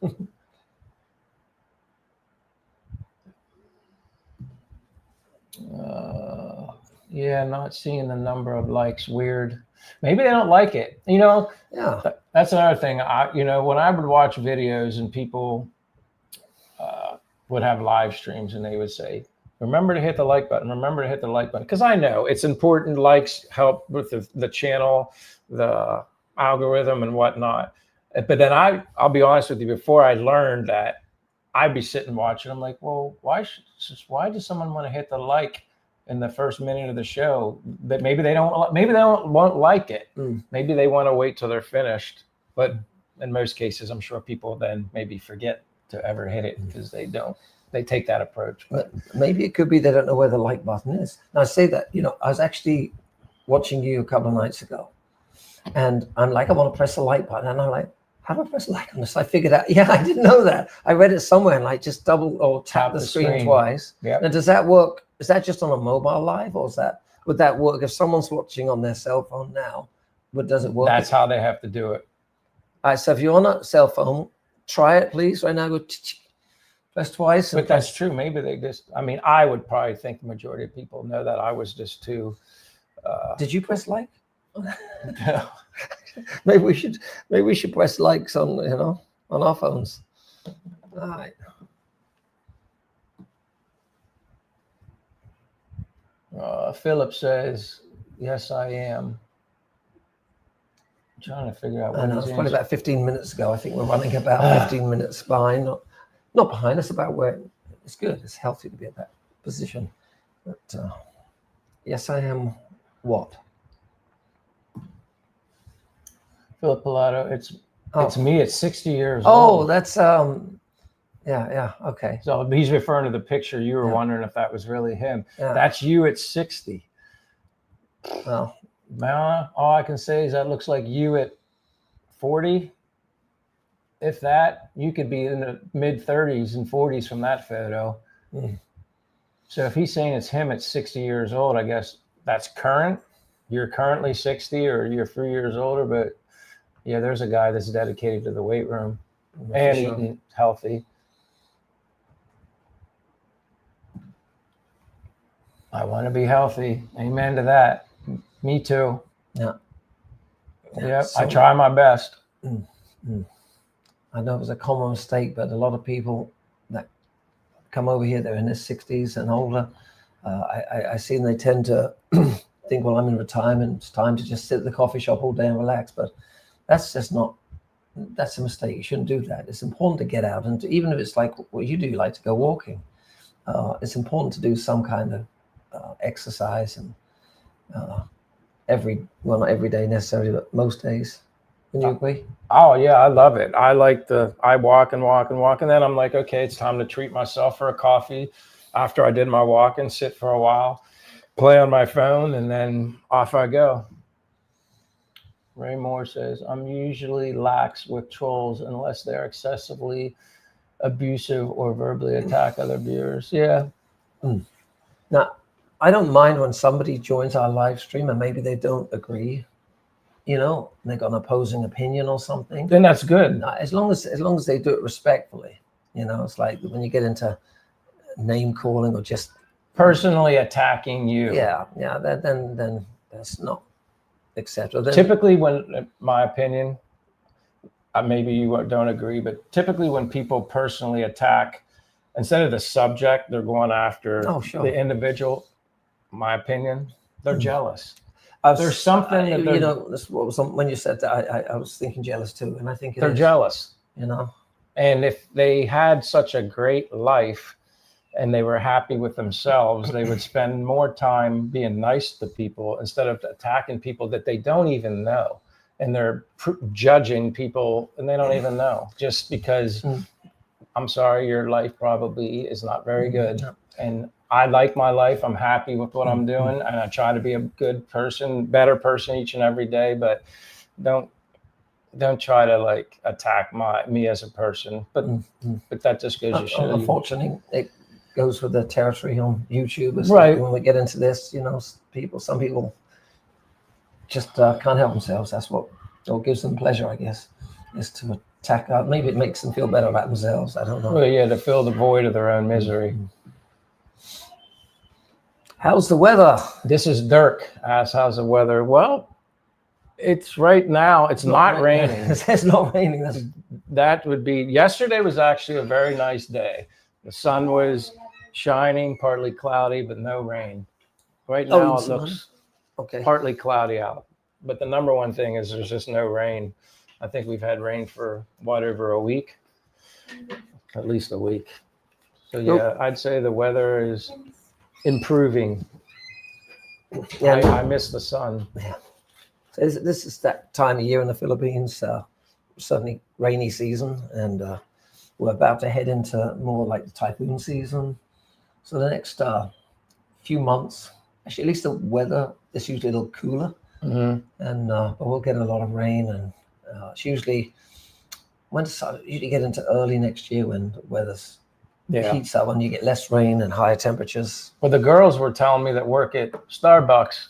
Yeah, not seeing the number of likes. Weird. Maybe they don't like it. You know. Yeah. That's another thing. When I would watch videos and people would have live streams and they would say, remember to hit the like button. Remember to hit the like button. Because I know it's important. Likes help with the channel, the algorithm and whatnot. But then I'll be honest with you, before I learned that, I'd be sitting watching. I'm like, well, why does someone want to hit the like in the first minute of the show? That maybe they won't like it. Maybe they want to wait till they're finished. But in most cases, I'm sure people then maybe forget to ever hit it because they take that approach. But maybe it could be they don't know where the like button is. Now, I say that, I was actually watching you a couple of nights ago, and I'm like, I want to press the like button, and I'm like, how do I press like on this? I figured out, I didn't know that. I read it somewhere and like just double or tap the screen twice. Yeah. Now, does that work? Is that just on a mobile live, or would that work if someone's watching on their cell phone now? Does it work? That's how they have to do it. All right, so if you're on a cell phone, try it, please. Right now, go press twice. But that's true. Maybe they just, I would probably think the majority of people know that I was just too. Did you press like? No. Maybe we should press likes on on our phones. All right. Philip says, yes, I am. I'm trying to figure out what It's probably about 15 minutes ago. I think we're running about 15 minutes behind. Not behind us, about where it's good. It's healthy to be at that position. But yes, I am what? Philip Pilato, it's me at 60 years old. old. That's yeah, okay. So he's referring to the picture. You were wondering if that was really him. Yeah. That's you at 60. Well, all I can say is that looks like you at 40. If that, you could be in the mid 30s and 40s from that photo. So if he's saying it's him at 60 years old, I guess that's current. You're currently 60 or you're 3 years older, but yeah, there's a guy that's dedicated to the weight room and eating healthy. I want to be healthy. Amen to that. Me too. Yeah. Yep. I try my best. I know it was a common mistake, but a lot of people that come over here, they're in their 60s and older. I see them, they tend to think, well, I'm in retirement, it's time to just sit at the coffee shop all day and relax. But that's just not, that's a mistake. You shouldn't do that. It's important to get out. And even if it's like what you do, you like to go walking, it's important to do some kind of exercise, and well, not every day necessarily, but most days. Can you agree? Oh yeah, I love it. I walk and walk and walk, and then I'm like, okay, it's time to treat myself for a coffee. After I did my walk and sit for a while, play on my phone, and then off I go. Ray Moore says, I'm usually lax with trolls unless they're excessively abusive or verbally attack other viewers. Yeah. Now, I don't mind when somebody joins our live stream and maybe they don't agree, you know, they got an opposing opinion or something. Then that's good. As long as they do it respectfully, you know. It's like when you get into name calling or just personally attacking you. Yeah, then that's not acceptable. Typically, when, my opinion, maybe you don't agree, but typically when people personally attack, instead of the subject, they're going after the individual. My opinion, they're jealous. There's something that you know. This what was when you said that. I was thinking jealous too, and I think they're jealous. You know, and if they had such a great life and they were happy with themselves, they would spend more time being nice to people instead of attacking people that they don't even know, and they're judging people and they don't even know, just because. I'm sorry, your life probably is not very good, and I like my life. I'm happy with what I'm doing, and I try to be a good person, better person each and every day. But don't try to like attack me as a person. But that just goes to show. Unfortunately, it goes with the territory on YouTube. Right. When we get into this, you know, some people just can't help themselves. That's what gives them pleasure, I guess, is to attack out. Maybe it makes them feel better about themselves. I don't know. Well, yeah, to fill the void of their own misery. How's the weather? This is Dirk asks, how's the weather? Well, it's right now. It's not raining. It's not raining. That would be. Yesterday was actually a very nice day. The sun was shining, partly cloudy, but no rain. Right now it looks partly cloudy out. But the number one thing is there's just no rain. I think we've had rain for over a week, at least a week. So yeah, I'd say the weather is improving. Yeah, I miss the sun. Yeah. So this is that time of year in the Philippines, suddenly rainy season, and we're about to head into more like the typhoon season. So the next few months, actually, at least the weather is usually a little cooler, and but we'll get a lot of rain, and it's usually usually get into early next year when the weather's heats up, when you get less rain and higher temperatures. Well, the girls were telling me that work at Starbucks,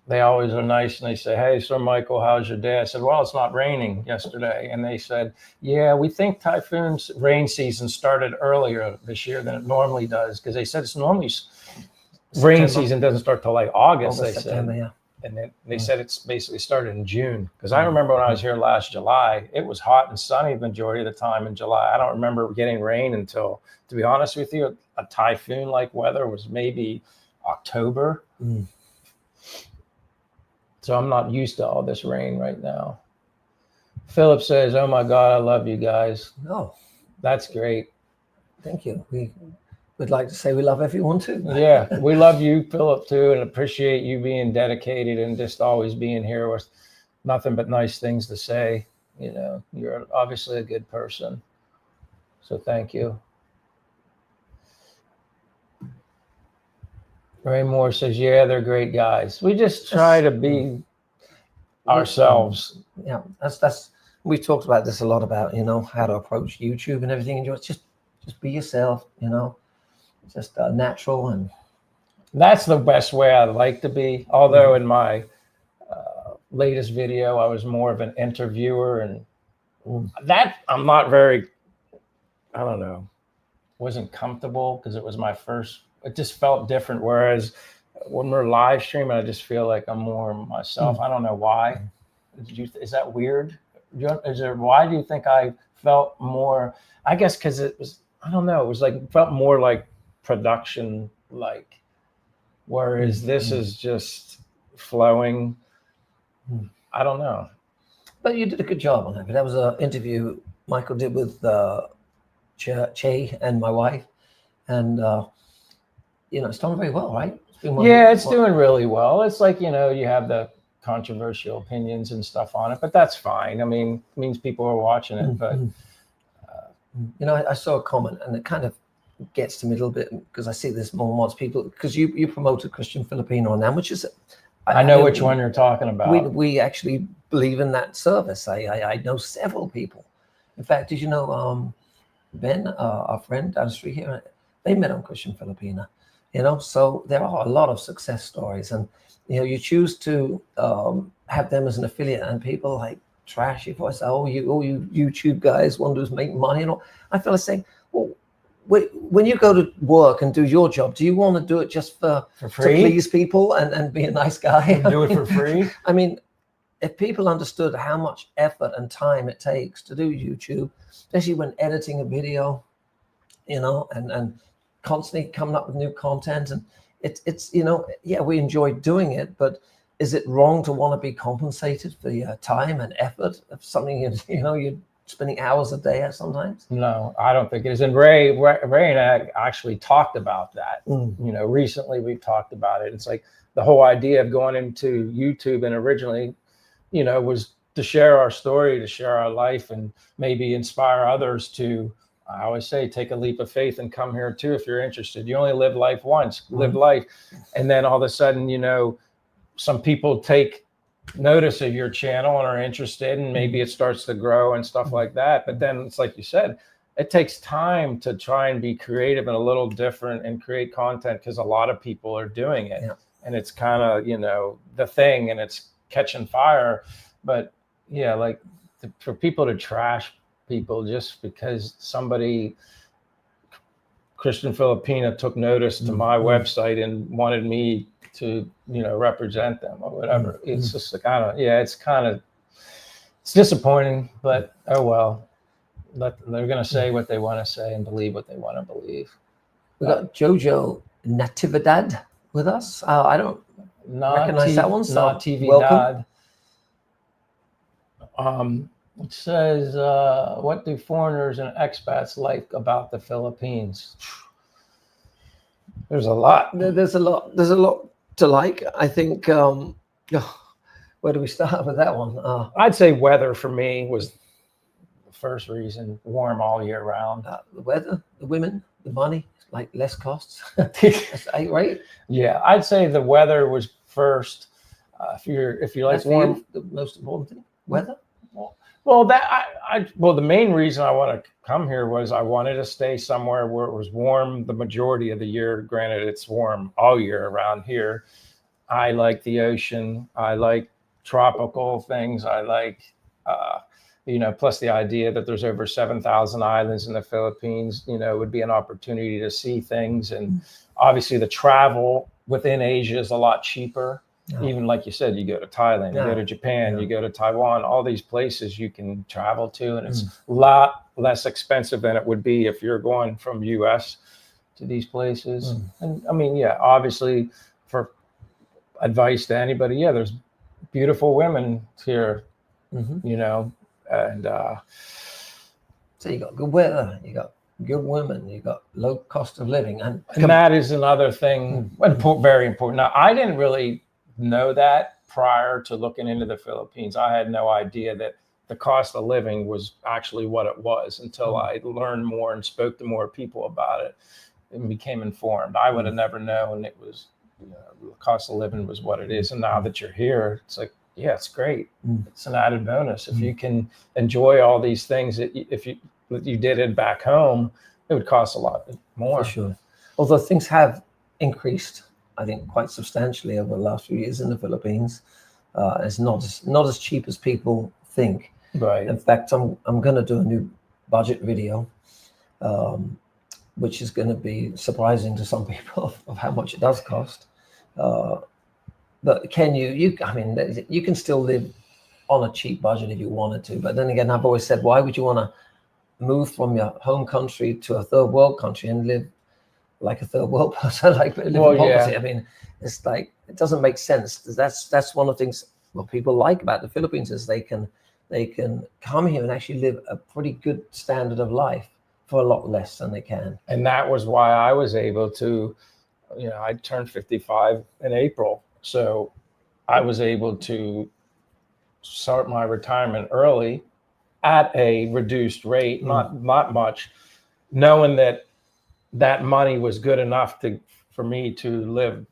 they always are nice, and they say, hey, Sir Michael, how's your day? I said, well, it's not raining yesterday. And they said, yeah, we think typhoon's rain season started earlier this year than it normally does, because they said it's normally rain season doesn't start till like August, they September, said. And then they said it's basically started in June. Because I remember when I was here last July, it was hot and sunny the majority of the time in July. I don't remember getting rain until, to be honest with you, a typhoon-like weather was maybe October. So I'm not used to all this rain right now. Philip says, oh my God, I love you guys. Oh, that's great. Thank you. We'd like to say we love everyone too. Yeah, we love you, Philip, too, and appreciate you being dedicated and just always being here with nothing but nice things to say. You know, you're obviously a good person. So thank you. Ray Moore says, yeah, they're great guys. We just try to be ourselves. Yeah, that's we talked about this a lot, about, you know, how to approach YouTube and everything. And just be yourself, you know, just natural. And that's the best way I like to be. Although in my latest video, I was more of an interviewer, and that I'm not very, I don't know, wasn't comfortable because it was my first. It just felt different. Whereas when we're live streaming, I just feel like I'm more myself. I don't know why. Is that weird? Why do you think I felt more? I guess because it was, I don't know. It was like, felt more like production, like, whereas this is just flowing. I don't know. But you did a good job on that. But that was an interview Michael did with Che and my wife. And, it's done very well, right? It's doing really well. It's like, you have the controversial opinions and stuff on it, but that's fine. I mean, it means people are watching it. But I saw a comment, and it kind of gets to me a little bit, because I see this more and more people, because you promoted Christian Filipino on them, which is I know which one you're talking about. We actually believe in that service. I know several people. In fact, did you know Ben, our friend down the street here, they met on Christian Filipina. So there are a lot of success stories, and you choose to have them as an affiliate, and people like trash you for say, oh you YouTube guys want to make money and all. I feel like saying, well, when you go to work and do your job, do you want to do it just for free, to please people and be a nice guy? Do it for free? I mean, if people understood how much effort and time it takes to do YouTube, especially when editing a video, and constantly coming up with new content, and it's we enjoy doing it, but is it wrong to want to be compensated for your time and effort of something you're spending hours a day at sometimes? No, I don't think it is. And Ray and I actually talked about that. Recently we've talked about it. It's like the whole idea of going into YouTube, and originally, was to share our story, to share our life, and maybe inspire others to, I always say, take a leap of faith and come here too if you're interested. You only live life once, live life. And then all of a sudden, some people take notice of your channel and are interested, and maybe it starts to grow and stuff like that. But then it's like you said, it takes time to try and be creative and a little different and create content, because a lot of people are doing it. And it's kind of, the thing, and it's catching fire. But for people to trash people just because somebody, Christian Filipina, took notice to my website and wanted me to represent them or whatever. It's just it's disappointing, but oh well. They're gonna say what they want to say and believe what they want to believe. We got Jojo Natividad with us. I don't recognize that one. So Natividad. It says, what do foreigners and expats like about the Philippines? There's a lot. There's a lot to like. I think, where do we start with that one? I'd say weather for me was the first reason. Warm all year round. The weather, the women, the money, like less costs. Right? Yeah, I'd say the weather was first. If you like warm, the most important thing, weather. Well, the main reason I want to come here was I wanted to stay somewhere where it was warm the majority of the year. Granted, it's warm all year around here. I like the ocean. I like tropical things. I like, plus the idea that there's over 7,000 islands in the Philippines, would be an opportunity to see things. And obviously the travel within Asia is a lot cheaper. Even like you said, you go to Thailand, you go to Japan, you go to Taiwan, all these places you can travel to, and it's a lot less expensive than it would be if you're going from US to these places. And I mean, obviously for advice to anybody, there's beautiful women here, and so you got good weather, you got good women, you got low cost of living, and that is another thing, very important. Now, I didn't really know that prior to looking into the Philippines. I had no idea that the cost of living was actually what it was until I learned more and spoke to more people about it and became informed. I would have never known it was, the cost of living was what it is. And now that you're here, it's like, it's great. It's an added bonus. If you can enjoy all these things, if you did it back home, it would cost a lot more. For sure. Although things have increased, I think, quite substantially over the last few years in the Philippines. It's not as cheap as people think. Right. In fact, I'm going to do a new budget video, which is going to be surprising to some people of how much it does cost. But can you can still live on a cheap budget if you wanted to. But then again, I've always said, why would you want to move from your home country to a third world country and live like a third world person, like live in poverty. Yeah. I mean, it's like, it doesn't make sense. That's one of the things what people like about the Philippines is they can come here and actually live a pretty good standard of life for a lot less than they can. And that was why I was able to, I turned 55 in April. So I was able to start my retirement early at a reduced rate, not much, knowing that money was good enough for me to live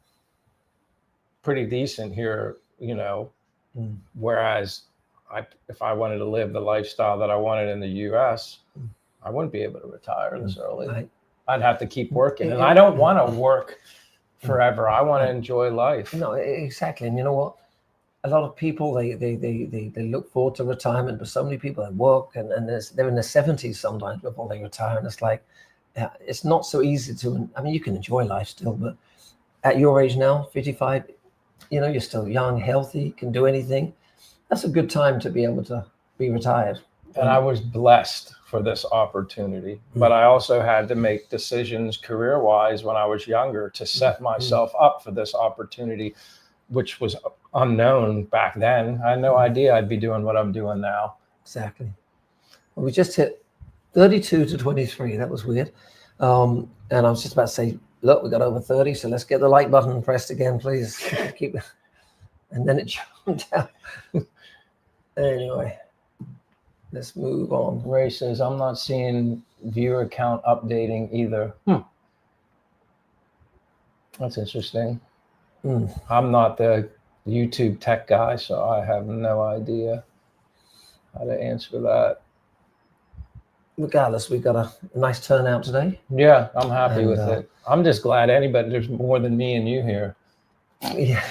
pretty decent here, whereas if I wanted to live the lifestyle that I wanted in the US, I wouldn't be able to retire this early. Right. I'd have to keep working. And I don't want to work forever. I want to enjoy life. No, exactly. And you know what? A lot of people, they look forward to retirement, but so many people that work and they're in their 70s sometimes before they retire. And it's like, it's not so easy to, I mean, you can enjoy life still, but at your age now, 55, you're still young, healthy, can do anything. That's a good time to be able to be retired. And I was blessed for this opportunity, but I also had to make decisions career-wise when I was younger to set myself up for this opportunity, which was unknown back then. I had no idea I'd be doing what I'm doing now. Exactly. Well, we just hit 32 to 23. That was weird. And I was just about to say, look, we got over 30, so let's get the like button pressed again, please. Keep it. And then it jumped down. Anyway, let's move on. Ray says, I'm not seeing viewer count updating either. That's interesting. I'm not the YouTube tech guy, so I have no idea how to answer that. Regardless, we've got a nice turnout today. Yeah, I'm happy with it. I'm just glad there's more than me and you here. Yeah.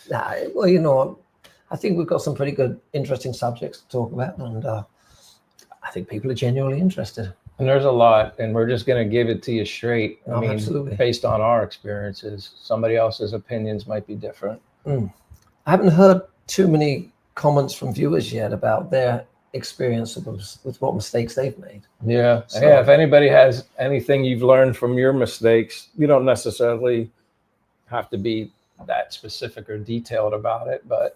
Well, I think we've got some pretty good, interesting subjects to talk about, and I think people are genuinely interested. And there's a lot, and we're just going to give it to you straight. I mean, absolutely. Based on our experiences. Somebody else's opinions might be different. I haven't heard too many comments from viewers yet about their experience with what mistakes they've made. Yeah. So, yeah. If anybody has anything you've learned from your mistakes, you don't necessarily have to be that specific or detailed about it, but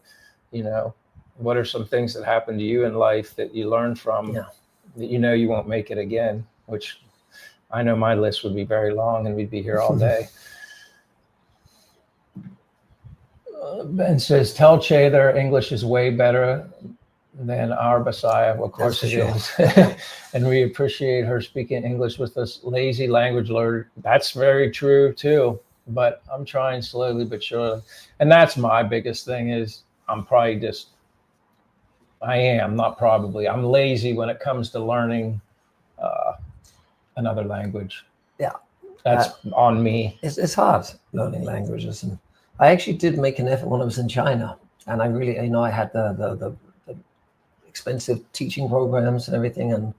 what are some things that happened to you in life that you learned from that you won't make it again, which I know my list would be very long and we'd be here all day. Ben says, tell Che their English is way better than our Messiah. Well, of course it is. And we appreciate her speaking English with us. Lazy language learner. That's very true too. But I'm trying slowly but surely. And that's my biggest thing is I'm lazy when it comes to learning another language. Yeah. That's on me. It's hard learning languages. And I actually did make an effort when I was in China. And I really, I had the expensive teaching programs and everything. And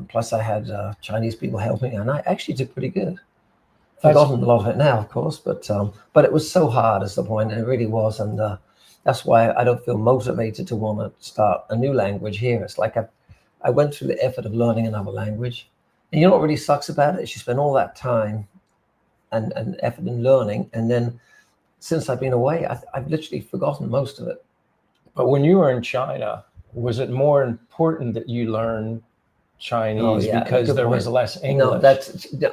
plus I had Chinese people helping. And I actually did pretty good. Forgotten a lot of it now, of course. But it was so hard is the point. And it really was. And that's why I don't feel motivated to want to start a new language here. It's like I went through the effort of learning another language. And you know what really sucks about it is you spend all that time and effort in learning. And then since I've been away, I've literally forgotten most of it. But when you were in China, was it more important that you learn Chinese because there was less English? No,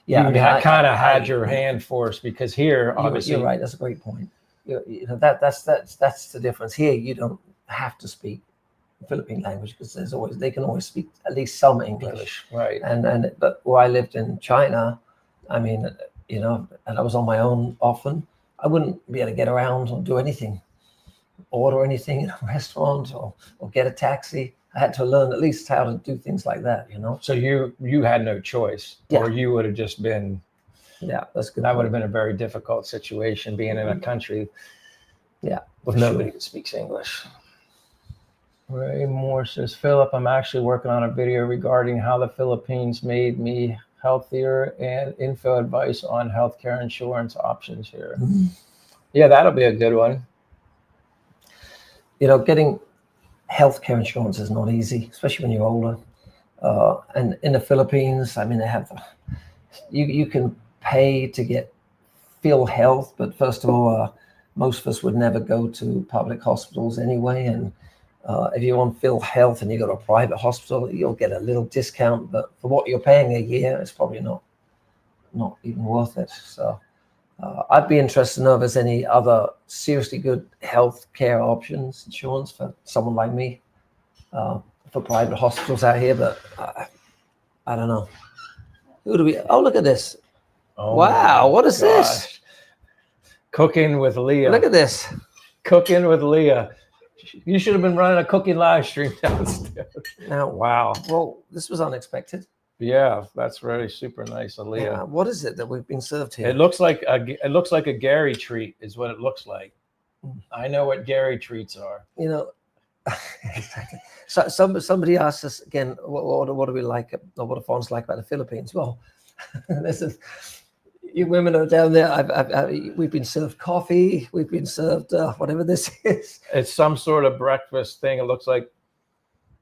you kind of had your hand forced because here, obviously. You're right. That's a great point. That's the difference. Here, you don't have to speak Philippine language because they can always speak at least some English. Right. But where I lived in China, I mean, and I was on my own often. I wouldn't be able to get around or do anything, order anything in a restaurant or get a taxi. I had to learn at least how to do things like that, So you had no choice, or you would have just been. Yeah, that's good. That would have been a very difficult situation being in a country, with nobody that speaks English. Ray Moore says, Philip, I'm actually working on a video regarding how the Philippines made me healthier and info advice on healthcare insurance options here. Yeah, that'll be a good one. Getting healthcare insurance is not easy, especially when you're older. And in the Philippines, I mean, they have you can pay to get PhilHealth, but first of all, most of us would never go to public hospitals anyway. And if you want PhilHealth and you go to a private hospital, you'll get a little discount, but for what you're paying a year, it's probably not even worth it. So I'd be interested to know if there's any other seriously good health care options, insurance for someone like me, for private hospitals out here, but I don't know. Who do we? Oh, look at this. Oh wow, what is this? Cooking with Leah. Look at this. Cooking with Leah. You should have been running a cooking live stream downstairs. Now, wow. Well, this was unexpected. Yeah, that's really super nice, Leah. Yeah, what is it that we've been served here? It looks like a Gary treat, is what it looks like. I know what Gary treats are. You know, exactly. So somebody asked us again, what do we like, or what do foreigners like about the Philippines? Well, this is, you women are down there. We've been served coffee. We've been served whatever this is. It's some sort of breakfast thing. It looks like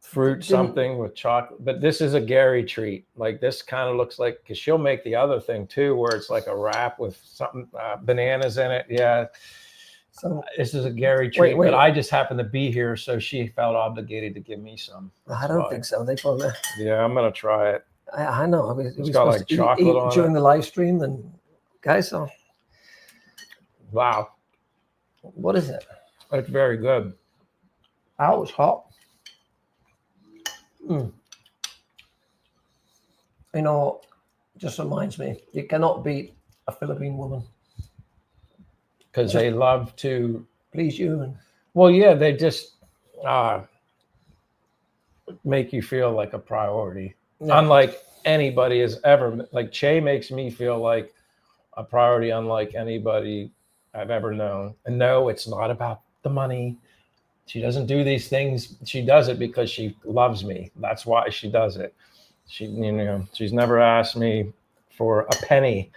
fruit something with chocolate, but this is a Gary treat. Like this kind of looks like, because she'll make the other thing too, where it's like a wrap with something, bananas in it. Yeah. So this is a Gary treat, but I just happened to be here, so she felt obligated to give me some. I don't think so. They probably. Yeah, I'm gonna try it. I know. I mean, it's got like chocolate on during it. the live stream, and guys, so. Wow. What is it? It's very good. Oh, it's hot. You know, just reminds me, you cannot beat a Philippine woman. Because they love to please you. And well, yeah, they just make you feel like a priority. Yeah. Unlike anybody has ever, like Che makes me feel like a priority unlike anybody I've ever known. And no, it's not about the money. She doesn't do these things. She does it because she loves me. That's why she does it. She's never asked me for a penny,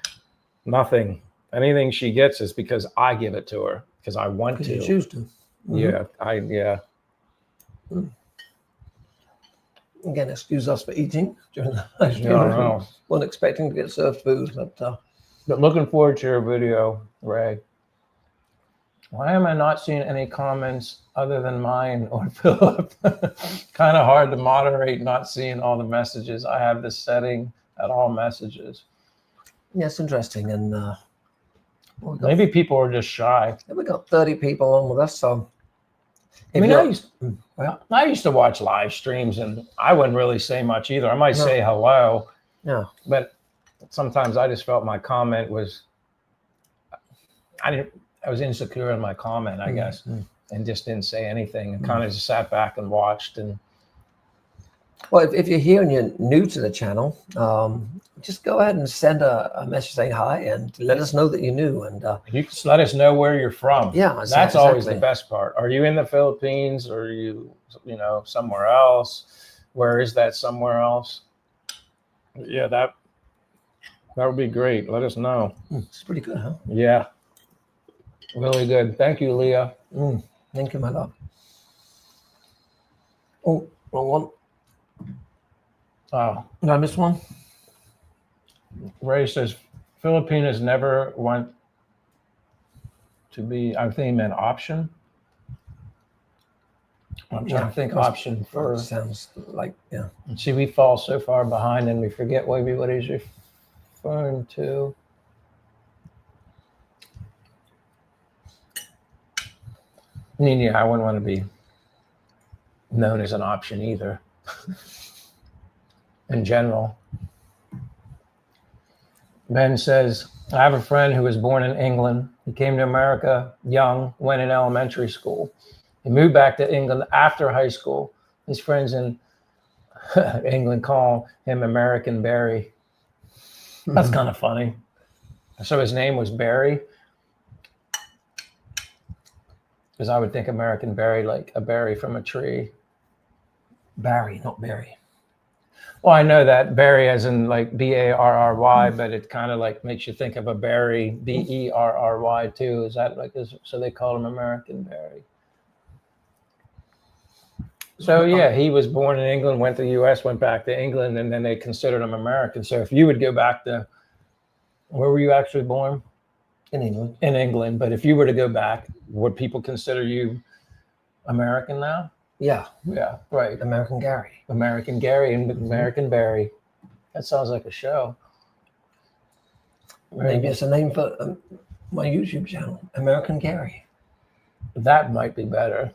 nothing. Anything she gets is because I give it to her, because I want to. You choose to. Mm-hmm. Yeah. Again, excuse us for eating during the live stream. No. Wasn't expecting to get served food, but looking forward to your video, Ray. Why am I not seeing any comments other than mine or Philip? Kind of hard to moderate not seeing all the messages. I have this setting at all messages. Yeah, it's interesting. And maybe people are just shy. We got 30 people on with us. So I used to watch live streams and I wouldn't really say much either. I might say hello. Yeah. But sometimes I just felt my comment was, I was insecure in my comment, I guess, and just didn't say anything and kind of just sat back and watched. And well, if you're here and you're new to the channel, just go ahead and send a message saying hi and let us know that you're new. And you can let us know where you're from. Yeah, that's always the best part. Are you in the Philippines, or are you somewhere else? Where is that somewhere else? Yeah, that would be great. Let us know. It's pretty good, huh? Yeah. Really good. Thank you, Leah. Thank you, my love. Oh, wrong one. Oh, did I miss one? Ray says Filipinas never want to be. I think he meant option. I'm trying to think option for. Sounds like, yeah. See, we fall so far behind and we forget maybe what he's referring to. Yeah, I wouldn't want to be known as an option either. In general. Ben says, I have a friend who was born in England. He came to America young, went in elementary school. He moved back to England after high school. His friends in England call him American Barry. That's kind of funny. So his name was Barry. Because I would think American berry, like a berry from a tree. Barry, not berry. Well, I know that berry as in like B-A-R-R-Y, but it kind of like makes you think of a berry, B-E-R-R-Y too. Is that like this? So they call him American berry. So yeah, he was born in England, went to the U.S., went back to England, and then they considered him American. So if you would go back to, where were you actually born? In England. In England. But if you were to go back, would people consider you American now? Yeah. Yeah, right. American Gary. American Gary and American Barry. That sounds like a show. Maybe it's a name for my YouTube channel, American Gary. That might be better.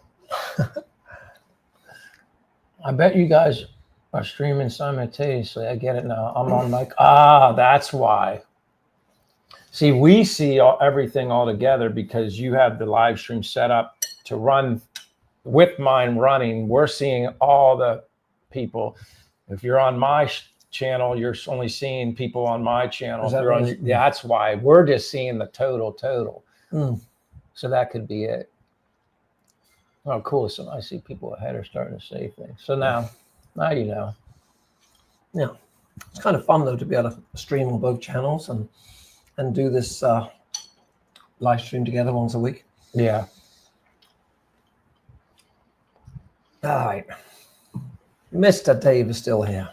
I bet you guys are streaming simultaneously. I get it now. I'm on mic. Ah, that's why. See, we see everything all together because you have the live stream set up to run with mine running. We're seeing all the people. If you're on my channel, you're only seeing people on my channel. Yeah, that's why. We're just seeing the total. So that could be it. Oh, cool. So I see people ahead are starting to say things. So now you know. Yeah. It's kind of fun, though, to be able to stream on both channels and do this live stream together once a week. Yeah. All right. Mr. Dave is still here.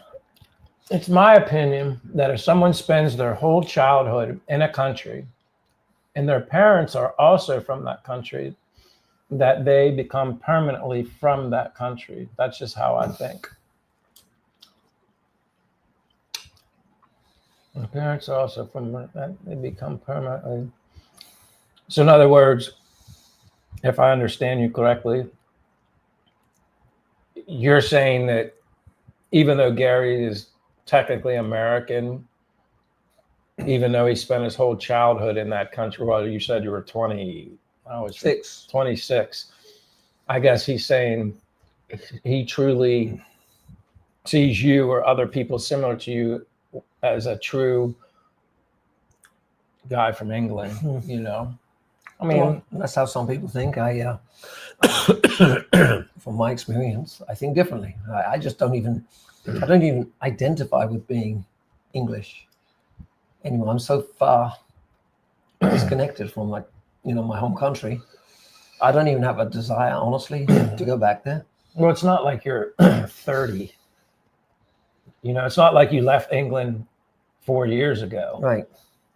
It's my opinion that if someone spends their whole childhood in a country and their parents are also from that country, that they become permanently from that country. That's just how I think. My parents are also from that, they become permanently. So in other words, if I understand you correctly, you're saying that even though Gary is technically American, even though he spent his whole childhood in that country, well, you said you were 26. I guess he's saying he truly sees you or other people similar to you as a true guy from England, you know? I mean, well, that's how some people think. From my experience, I think differently. I don't even identify with being English anymore. I'm so far disconnected from my home country. I don't even have a desire, honestly, to go back there. Well, it's not like you're 30. You know, it's not like you left England 4 years ago. Right.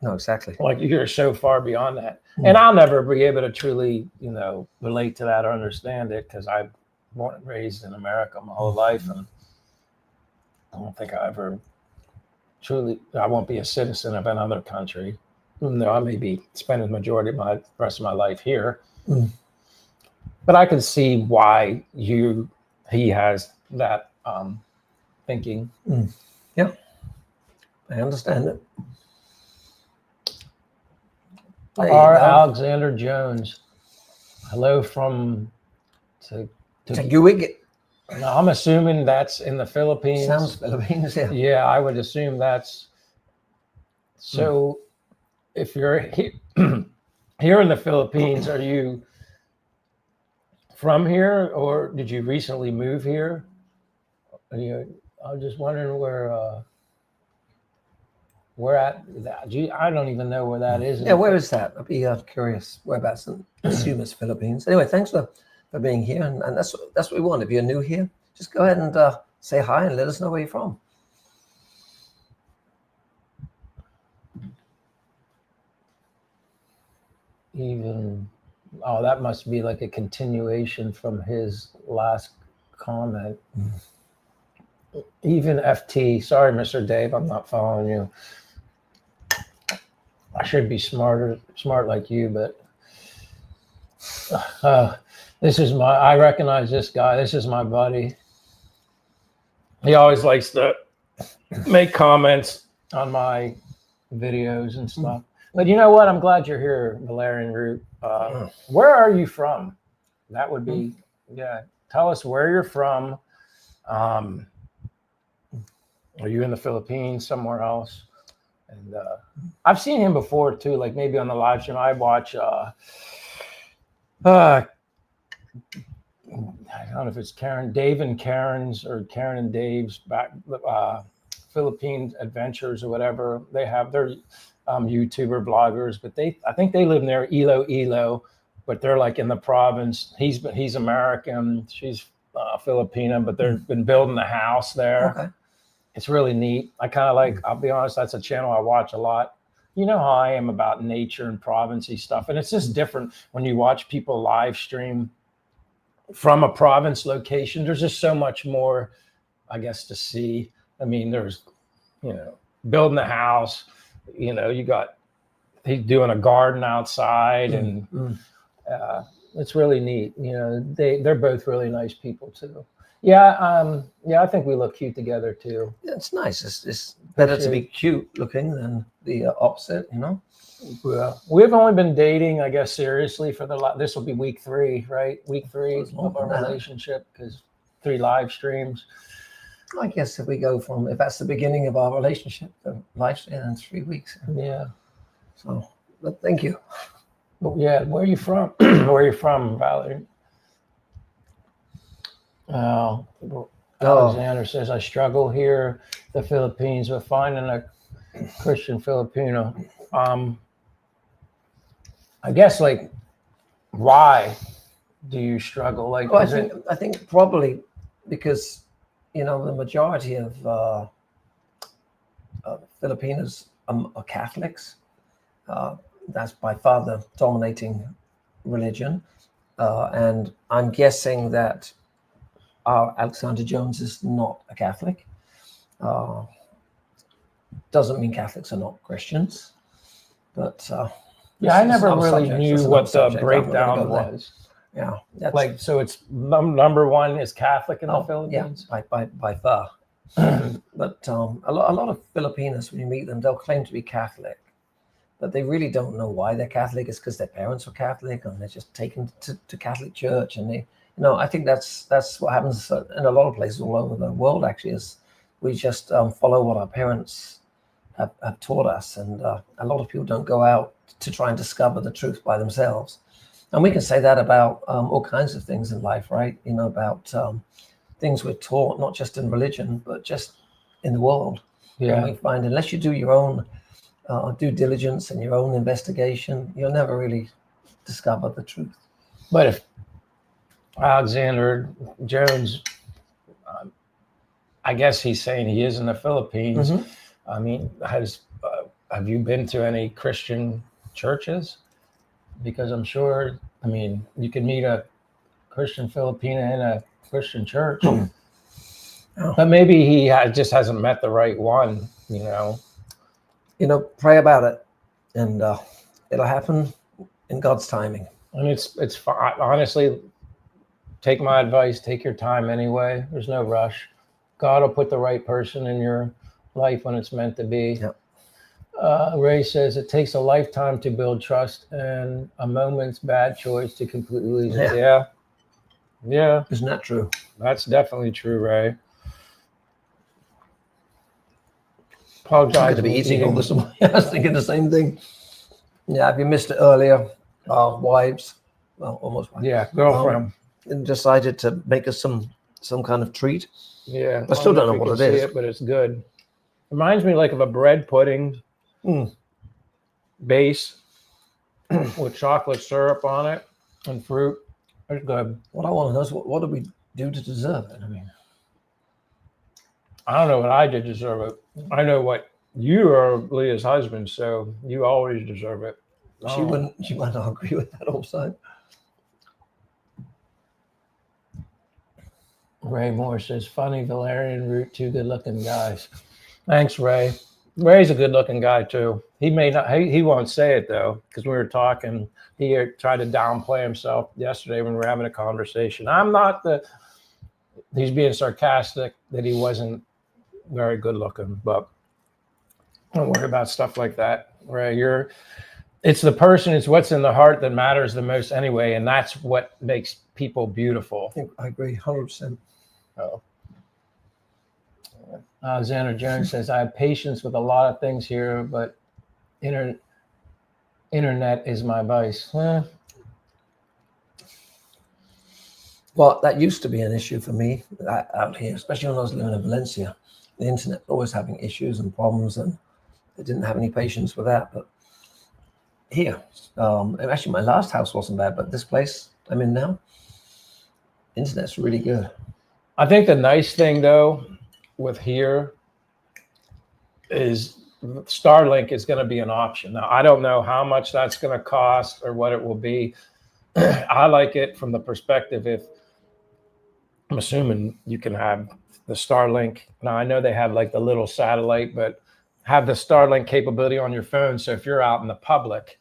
No, exactly. Like you're so far beyond that. And I'll never be able to truly, relate to that or understand it because I born and raised in America my whole life. And I don't think I won't be a citizen of another country. Even though I may be spending the majority of the rest of my life here. But I can see why he has that thinking. Yeah, I understand it. Alexander Jones. Hello from Taguig. No, I'm assuming that's in the Philippines. Sounds Philippines, yeah. Yeah, I would assume that's. So if you're here in the Philippines, are you from here or did you recently move here? I'm just wondering where at that. I don't even know where that is. Yeah, where is that? I'd be curious whereabouts. And assume it's Philippines. Anyway, thanks for being here, and that's what we want. If you're new here, just go ahead and say hi and let us know where you're from. That must be like a continuation from his last comment. Even FT, sorry, Mr. Dave, I'm not following you. I should be smart like you, but I recognize this guy. This is my buddy. He always likes to make comments on my videos and stuff. But you know what? I'm glad you're here, Valerian Root. Where are you from? That would be, yeah. Tell us where you're from. Are you in the Philippines, somewhere else? And I've seen him before too, like maybe on the live stream. I watch, I don't know if it's Dave and Karen's or Karen and Dave's Philippine adventures or whatever. They have their YouTuber bloggers, but I think they live near Iloilo, but they're like in the province. He's American. She's Filipina, but they've been building the house there. Okay. It's really neat. I kind of like, I'll be honest, that's a channel I watch a lot. You know how I am about nature and province-y stuff. And it's just different when you watch people live stream from a province location. There's just so much more, I guess, to see. I mean, there's, you know, building the house, you know, he's doing a garden outside, and it's really neat. You know, they're both really nice people too. Yeah, I think we look cute together too. Yeah, it's nice. It's better to be cute looking than the opposite, you know. Yeah. We've only been dating, I guess, seriously for this will be week 3, right? Week 3 of our relationship, because 3 live streams. I guess if that's the beginning of our relationship, the live stream, in 3 weeks. Yeah. So, but thank you. Yeah, where are you from? Where are you from, Valerie? Alexander says, I struggle here, the Philippines, with finding a Christian Filipino. I guess, like, why do you struggle? Like, well, I think probably because, you know, the majority of Filipinos are Catholics. That's by far the dominating religion. And I'm guessing that Alexander Jones is not a Catholic. Doesn't mean Catholics are not Christians, but I never really knew what the breakdown was. Yeah, like, so it's number 1 is Catholic in the Philippines. Yeah, by far. But a lot of Filipinos, when you meet them, they'll claim to be Catholic, but they really don't know why they're Catholic. It's because their parents were Catholic, and they're just taken to Catholic church. And I think that's what happens in a lot of places all over the world. Actually, is we just follow what our parents have taught us, and a lot of people don't go out to try and discover the truth by themselves. And we can say that about all kinds of things in life, right? You know, about things we're taught, not just in religion, but just in the world. Yeah. And we find unless you do your own due diligence and your own investigation, you'll never really discover the truth. But if Alexander Jones, I guess he's saying he is in the Philippines. Mm-hmm. I mean, have you been to any Christian churches? Because I'm sure, I mean, you can meet a Christian Filipina in a Christian church, but maybe he just hasn't met the right one, you know. You know, pray about it, and it'll happen in God's timing. And it's fine. Honestly, take my advice. Take your time anyway. There's no rush. God will put the right person in your life when it's meant to be. Yep. Ray says it takes a lifetime to build trust and a moment's bad choice to completely lose it. Yeah. Isn't that true? That's definitely true, Ray. Apologize to be eating all this. I was thinking the same thing. Yeah, if you missed it earlier, our wives, well, almost wives. Yeah, girlfriend. And decided to make us some kind of treat. Yeah. I still don't know what it is. But it's good. Reminds me like of a bread pudding base with chocolate syrup on it and fruit. It's good. What I want to know is what do we do to deserve it? I mean, I don't know what I did to deserve it. I know what you are, Leah's husband, so you always deserve it. She might not agree with that also. Ray Moore says, funny Valerian root, 2 good-looking guys. Thanks, Ray. Ray's a good-looking guy too. He may not. He won't say it though, because we were talking. He tried to downplay himself yesterday when we were having a conversation. He's being sarcastic that he wasn't very good-looking, but don't worry about stuff like that, Ray. It's the person. It's what's in the heart that matters the most anyway, and that's what makes people beautiful. I agree, 100%. Oh. Alexander Jones says, I have patience with a lot of things here, but internet is my vice. Well, that used to be an issue for me out here, especially when I was living in Valencia. The internet always having issues and problems, and I didn't have any patience with that. But here, actually my last house wasn't bad, but this place I'm in now, internet's really good. I think the nice thing though with here is Starlink is going to be an option. Now, I don't know how much that's going to cost or what it will be. I like it from the perspective if I'm assuming you can have the Starlink. Now, I know they have like the little satellite, but have the Starlink capability on your phone. So if you're out in the public,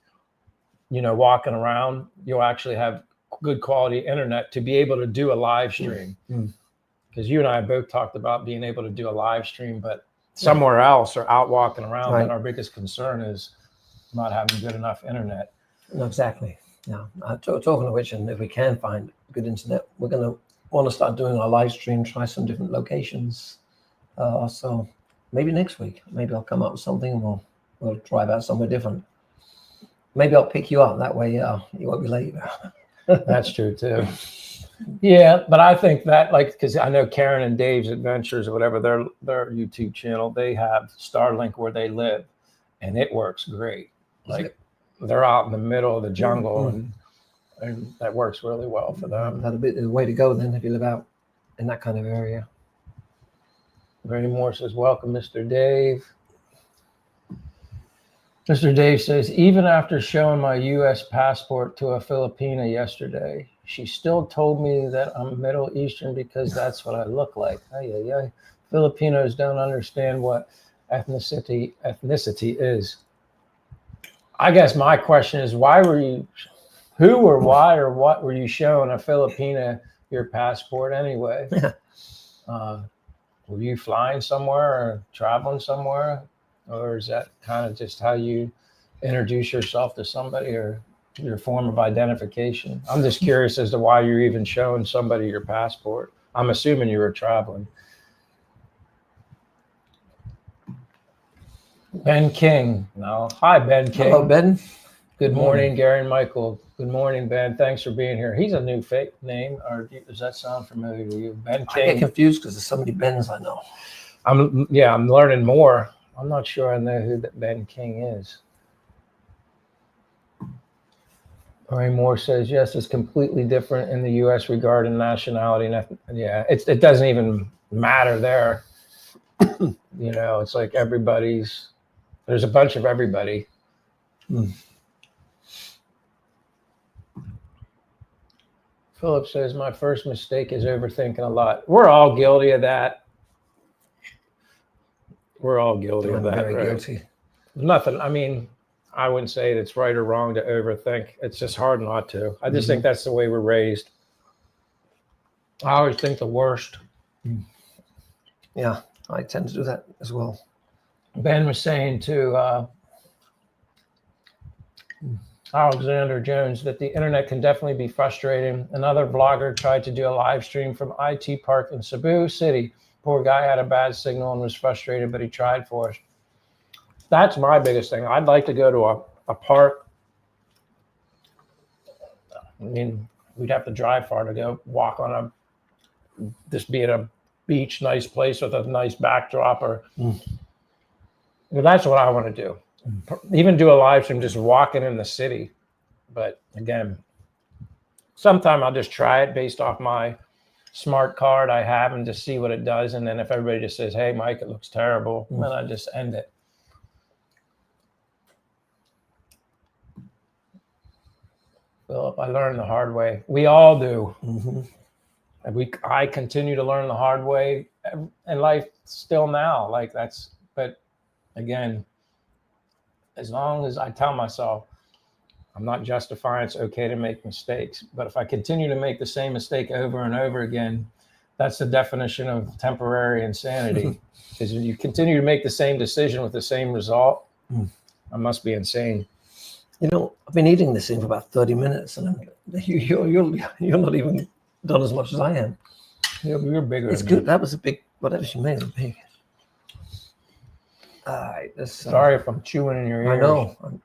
you know, walking around, you'll actually have good quality internet to be able to do a live stream. Because you and I both talked about being able to do a live stream, but somewhere else or out walking around. Right. But our biggest concern is not having good enough internet. No, exactly. Yeah. Talking of which, and if we can find good internet, we're going to want to start doing our live stream, try some different locations. So maybe next week, maybe I'll come up with something and we'll drive out somewhere different. Maybe I'll pick you up. That way you won't be late. That's true too. Yeah, but I think that, like, because I know Karen and Dave's Adventures or whatever, their YouTube channel, they have Starlink where they live, and it works great. Like, they're out in the middle of the jungle, and that works really well for them. That'll be the way to go then if you live out in that kind of area. Bernie Moore says, welcome, Mr. Dave. Mr. Dave says, even after showing my U.S. passport to a Filipina yesterday, she still told me that I'm Middle Eastern because that's what I look like. Filipinos don't understand what ethnicity is. I guess my question is, who or why or what were you showing a Filipina your passport anyway? Were you flying somewhere or traveling somewhere? Or is that kind of just how you introduce yourself to somebody or your form of identification? I'm just curious as to why you're even showing somebody your passport. I'm assuming you were traveling. Ben King. No. Hi, Ben King. Hello, Ben. Good morning, Gary and Michael. Good morning, Ben. Thanks for being here. He's a new fake name. Or does that sound familiar to you? Ben King. I get confused because there's so many Bens I know. I'm learning more. I'm not sure I know who that Ben King is. Ray Moore says, yes, it's completely different in the U.S. regarding nationality. It doesn't even matter there. You know, it's like there's a bunch of everybody. Philip says, my first mistake is overthinking a lot. We're all guilty of that. We're all guilty of that. Very right? guilty. Nothing. I mean, I wouldn't say it's right or wrong to overthink. It's just hard not to. I just think that's the way we're raised. I always think the worst. Yeah, I tend to do that as well. Ben was saying to Alexander Jones that the internet can definitely be frustrating. Another vlogger tried to do a live stream from IT Park in Cebu City. Poor guy had a bad signal and was frustrated, but he tried for us. That's my biggest thing. I'd like to go to a park. I mean, we'd have to drive far to go walk on just be at a beach, nice place with a nice backdrop, or that's what I want to do. Even do a live stream, just walking in the city. But again, sometime I'll just try it based off my smart card I have and just see what it does. And then if everybody just says, hey, Mike, it looks terrible, then I just end it. Philip, I learned the hard way. We all do. And I continue to learn the hard way in life still now. But again, as long as I tell myself, I'm not justifying it's okay to make mistakes, but if I continue to make the same mistake over and over again, that's the definition of temporary insanity. Because if you continue to make the same decision with the same result, I must be insane. You know, I've been eating this thing for about 30 minutes, and you're not even done as much as I am. You're bigger. It's good. That was a big, whatever she made was big. All right. Sorry if I'm chewing in your ears. I know.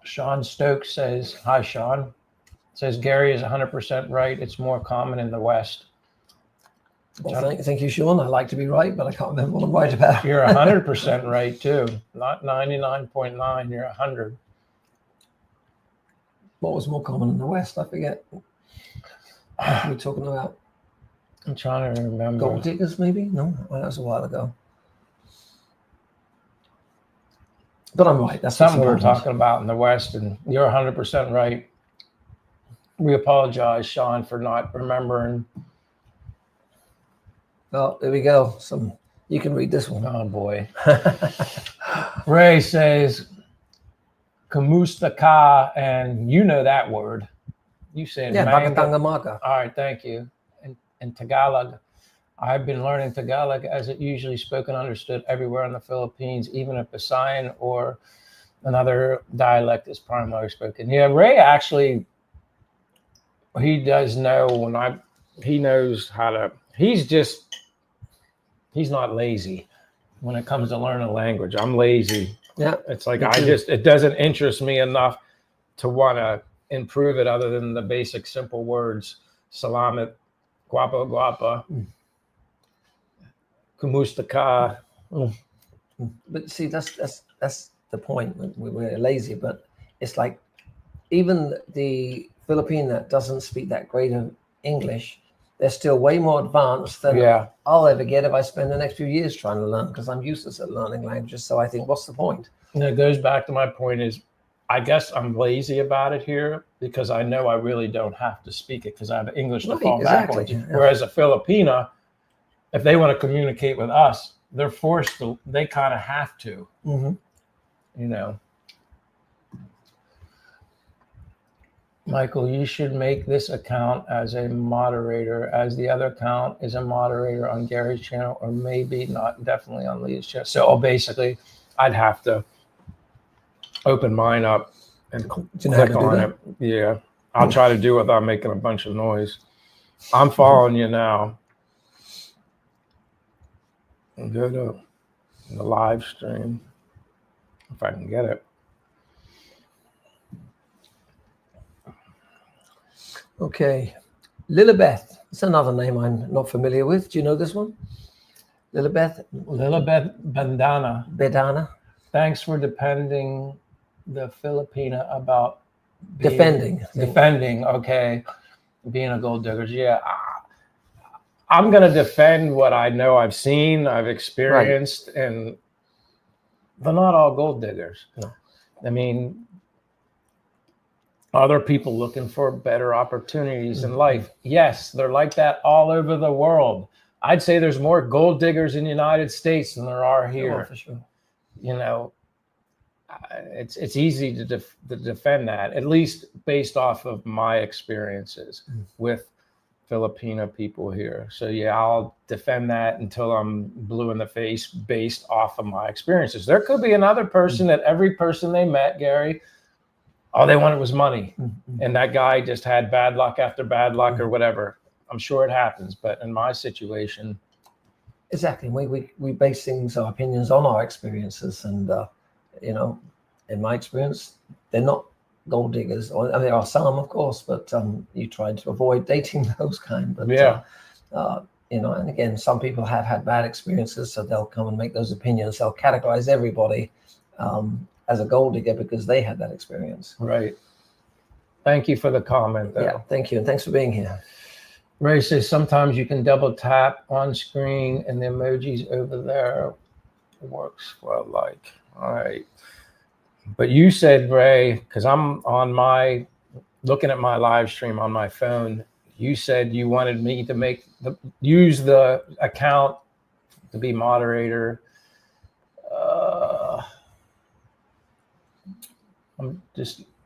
Sean Stokes says, hi, Sean. Says Gary is 100% right. It's more common in the West. Well, thank you, Sean. I like to be right, but I can't remember what I'm right about. You're 100% right, too. Not 99.9. You're 100. What was more common in the West? I forget. What are we talking about? I'm trying to remember. Gold diggers, maybe? No, well, that was a while ago. But I'm right. That's something we were talking about in the West, and you're 100% right. We apologize, Sean, for not remembering. Oh, there we go. You can read this one. Oh boy. Ray says Kamustaka, and you know that word. You said Bagatanga Maka. All right, thank you. And Tagalog. I've been learning Tagalog as it usually spoken and understood everywhere in the Philippines, even if Visayan or another dialect is primarily spoken. Yeah, Ray actually, he does know he knows how to, he's not lazy when it comes to learning a language. I'm lazy. Yeah. It's like, it doesn't interest me enough to want to improve it other than the basic simple words. Salamat, guapa, guapa. Kamustaka. But see, that's the point. We're lazy, but it's like even the Filipino that doesn't speak that great of English, they're still way more advanced than I'll ever get if I spend the next few years trying to learn, because I'm useless at learning languages. So I think, what's the point? And it goes back to my point is, I guess I'm lazy about it here because I know I really don't have to speak it because I have English to fall back on. Yeah. Whereas a Filipina, if they want to communicate with us, they're forced to, they kind of have to, you know. Michael, you should make this account as a moderator, as the other account is a moderator on Gary's channel, or maybe not, definitely on Lee's channel. So basically, I'd have to open mine up and click on it. Yeah, I'll try to do it without making a bunch of noise. I'm following you now. Go to the live stream if I can get it. Okay, Lilibeth. It's another name I'm not familiar with. Do you know this one? Lilibeth Bandana. Bedana. Thanks for defending the Filipina about defending. Okay, being a gold digger. Yeah. I'm going to defend what I know I've seen, I've experienced, and they're not all gold diggers. No. I mean, other people looking for better opportunities in life. Yes, they're like that all over the world. I'd say there's more gold diggers in the United States than there are here. Oh, for sure. You know, it's easy to defend that, at least based off of my experiences with Filipino people here. So yeah, I'll defend that until I'm blue in the face based off of my experiences. There could be another person that every person they met, Gary, all they wanted was money. And that guy just had bad luck after bad luck or whatever. I'm sure it happens, but in my situation. Exactly. We base things, our opinions on our experiences. And, you know, in my experience, they're not gold diggers. I mean, there are some, of course, but you try to avoid dating those kind. But, you know, and again, some people have had bad experiences, so they'll come and make those opinions. They'll categorize everybody as a gold digger because they had that experience. Right. Thank you for the comment, though. Yeah, thank you. And thanks for being here. Ray says sometimes you can double tap on screen and the emojis over there works well. Like, all right. But you said, Ray, because I'm on looking at my live stream on my phone, you said you wanted me to use the account to be moderator.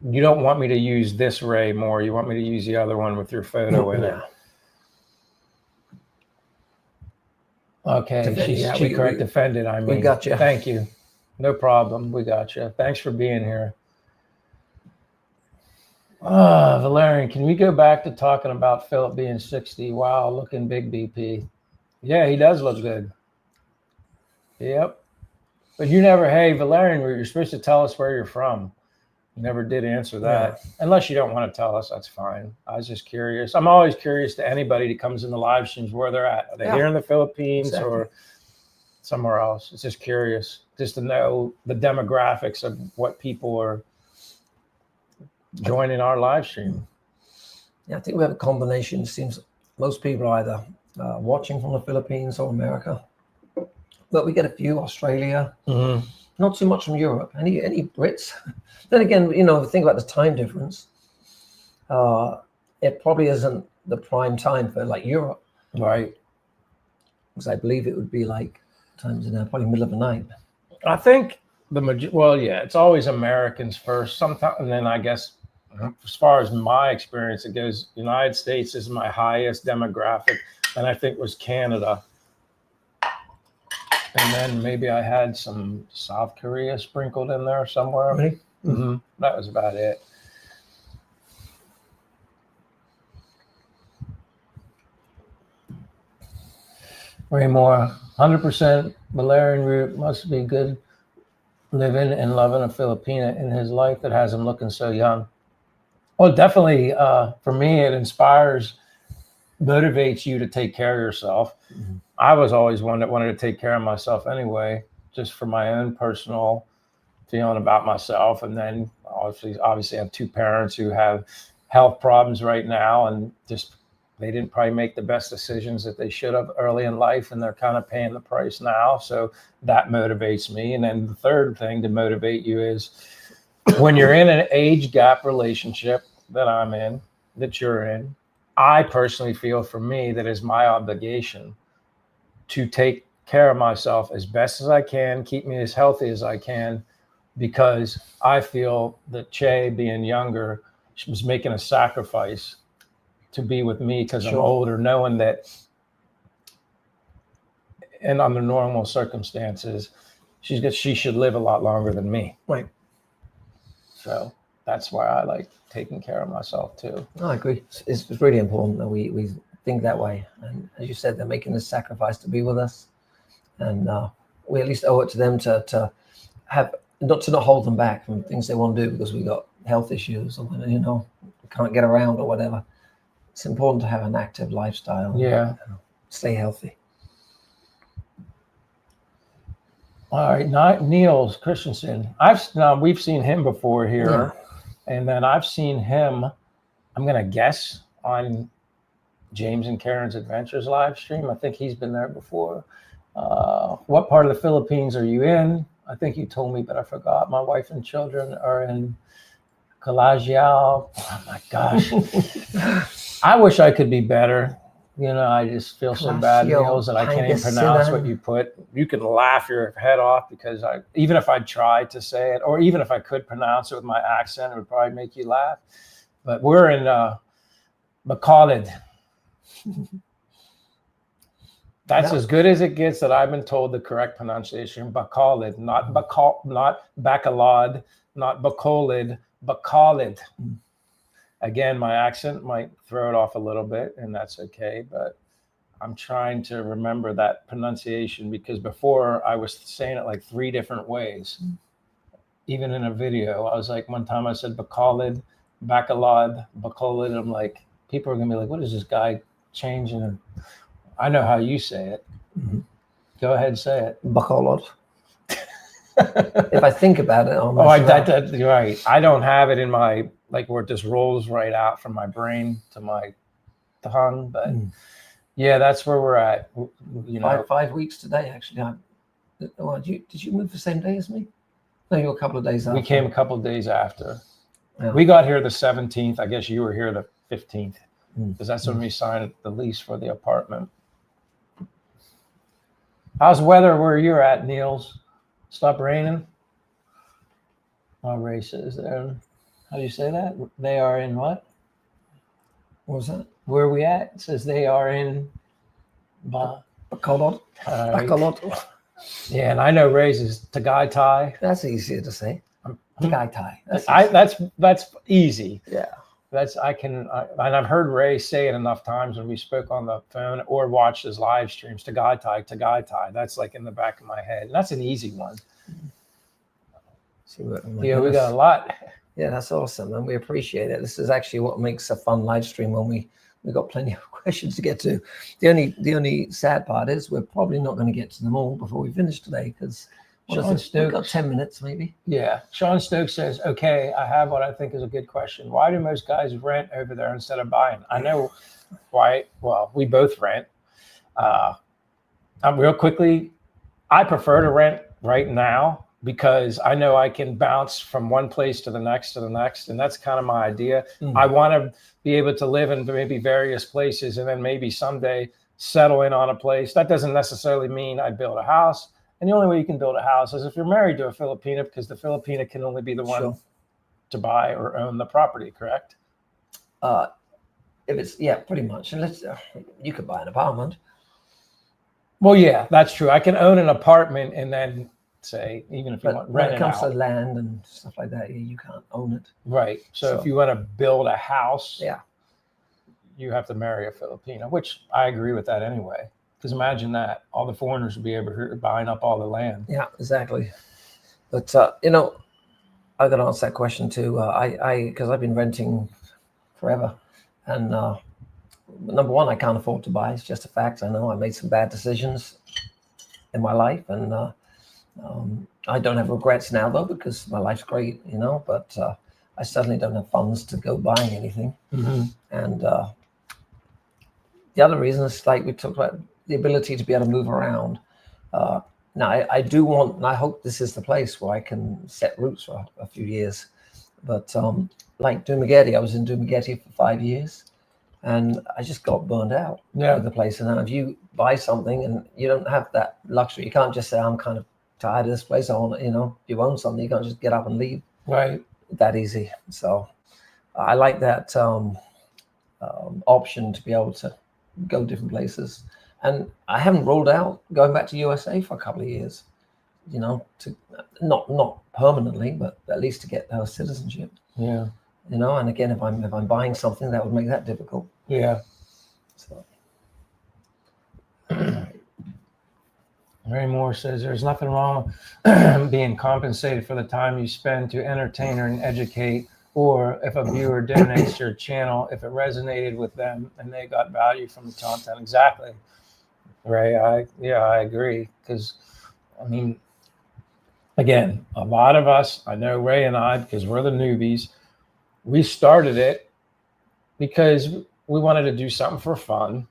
You don't want me to use this Ray more. You want me to use the other one with your photo in it. Okay, she correct defended. I mean, we got you. Thank you. No problem. We got you. Thanks for being here. Valerian, can we go back to talking about Philip being 60? Wow, looking big, BP. Yeah, he does look good. Yep. But you never, hey, Valerian, you're supposed to tell us where you're from. You never did answer that. Yeah. Unless you don't want to tell us, that's fine. I was just curious. I'm always curious to anybody that comes in the live streams where they're at. Are they here in the Philippines or somewhere else? It's just curious, just to know the demographics of what people are joining our live stream. Yeah, I think we have a combination. It seems most people are either watching from the Philippines or America, but we get a few Australia, not too much from Europe. Any Brits? Then again, think about the time difference. It probably isn't the prime time for like Europe, Right. because I believe it would be like times in probably middle of the night. I think it's always Americans first. Sometimes, and then I guess, as far as my experience, it goes. United States is my highest demographic, and I think was Canada, and then maybe I had some South Korea sprinkled in there somewhere. Really? Mm-hmm. That was about it. Way more. 100% Valerian root must be good living and loving a Filipina in his life that has him looking so young. Well, definitely for me, it inspires, motivates you to take care of yourself. Mm-hmm. I was always one that wanted to take care of myself anyway, just for my own personal feeling about myself. And then obviously I have two parents who have health problems right now, and just they didn't probably make the best decisions that they should have early in life, and they're kind of paying the price now. So that motivates me. And then the third thing to motivate you is when you're in an age gap relationship that I'm in, that you're in, I personally feel for me that is my obligation to take care of myself as best as I can, keep me as healthy as I can, because I feel that Che, being younger, she was making a sacrifice to be with me because I'm older, knowing that, and under normal circumstances, she should live a lot longer than me. Right. So that's why I like taking care of myself too. I agree. It's really important that we think that way. And as you said, they're making this sacrifice to be with us, and we at least owe it to them to have not hold them back from things they want to do because we got health issues or we can't get around or whatever. It's important to have an active lifestyle. Yeah. Stay healthy. All right, Niels Christensen. We've seen him before here, and then I've seen him, I'm gonna guess, on James and Karen's Adventures live stream. I think he's been there before. What part of the Philippines are you in? I think you told me, but I forgot. My wife and children are in Calagiao. Oh my gosh. I wish I could be better. I just feel so bad, Niels, that I can't even pronounce what you put. You can laugh your head off because even if I tried to say it, or even if I could pronounce it with my accent, it would probably make you laugh. But we're in Bacolod. That's as good as it gets that I've been told the correct pronunciation. Bacolod, not Bacolod, not Bacolod, Bacolod. Again, my accent might throw it off a little bit, and that's okay, but I'm trying to remember that pronunciation because before I was saying it like 3 different ways. Even in a video, I was like, one time I said Bacolod, Bacolod, Bacolod. I'm like, people are gonna be like, what is this guy changing? I know how you say it. Mm-hmm. Go ahead and say it. Bacolod. If I think about it, you're right. I don't have it in my, like, where it just rolls right out from my brain to my tongue, but yeah, that's where we're at. 5 weeks today, actually. Did you move the same day as me? No, you were a couple of days after. We came a couple of days after. Yeah. We got here the 17th. I guess you were here the 15th because that's when we signed the lease for the apartment. How's the weather where you're at, Niels? Stop raining? Oh, Ray says there. How do you say that? They are in what? What was that? Where are we at? It says they are in Bacolod. Bacolod. Yeah, and I know Ray's is Tagaytay. That's easier to say. Tagaytay. That's easy. Yeah. And I've heard Ray say it enough times when we spoke on the phone or watched his live streams. Tagaytay. That's like in the back of my head. And that's an easy one. We got a lot. Yeah, that's awesome, and we appreciate it. This is actually what makes a fun live stream when we got plenty of questions to get to. The only sad part is we're probably not going to get to them all before we finish today because Sean We've got Stokes. 10 minutes maybe. Yeah. Sean Stokes says, okay, I have what I think is a good question. Why do most guys rent over there instead of buying? I know why. Well, we both rent. Real quickly, I prefer to rent right now because I know I can bounce from one place to the next, and that's kind of my idea. I want to be able to live in maybe various places and then maybe someday settle in on a place. That doesn't necessarily mean I build a house. And the only way you can build a house is if you're married to a Filipina, because the Filipina can only be the one to buy or own the property, correct? If it's, pretty much. Unless you could buy an apartment. Well, yeah, that's true. I can own an apartment and then say, even if you want rent it out. When it comes to land and stuff like that, you can't own it. Right. So if you want to build a house, yeah, you have to marry a Filipina, which I agree with that anyway. Because imagine that all the foreigners would be able to buying up all the land. Yeah, exactly. But I got to answer that question too. Because I've been renting forever, and number one, I can't afford to buy. It's just a fact. I know I made some bad decisions in my life, and I don't have regrets now though, because my life's great, But I certainly don't have funds to go buying anything. And the other reason is, like we talked about, the ability to be able to move around. Now, I do want, and I hope this is the place where I can set roots for a few years. But like Dumaguete, I was in Dumaguete for 5 years, and I just got burned out with the place. And if you buy something and you don't have that luxury, you can't just say, I'm kind of tired of this place. I want to, if you own something, you can't just get up and leave. Right. That easy. So I like that option to be able to go different places. And I haven't ruled out going back to USA for a couple of years, to not permanently, but at least to get her citizenship. Yeah. And again, if I'm buying something, that would make that difficult. Yeah. So. Ray Moore says there's nothing wrong being compensated for the time you spend to entertain and educate, or if a viewer donates to your channel, if it resonated with them and they got value from the content. Exactly. Ray, I agree. Because, again, a lot of us, I know Ray and I, because we're the newbies, we started it because we wanted to do something for fun.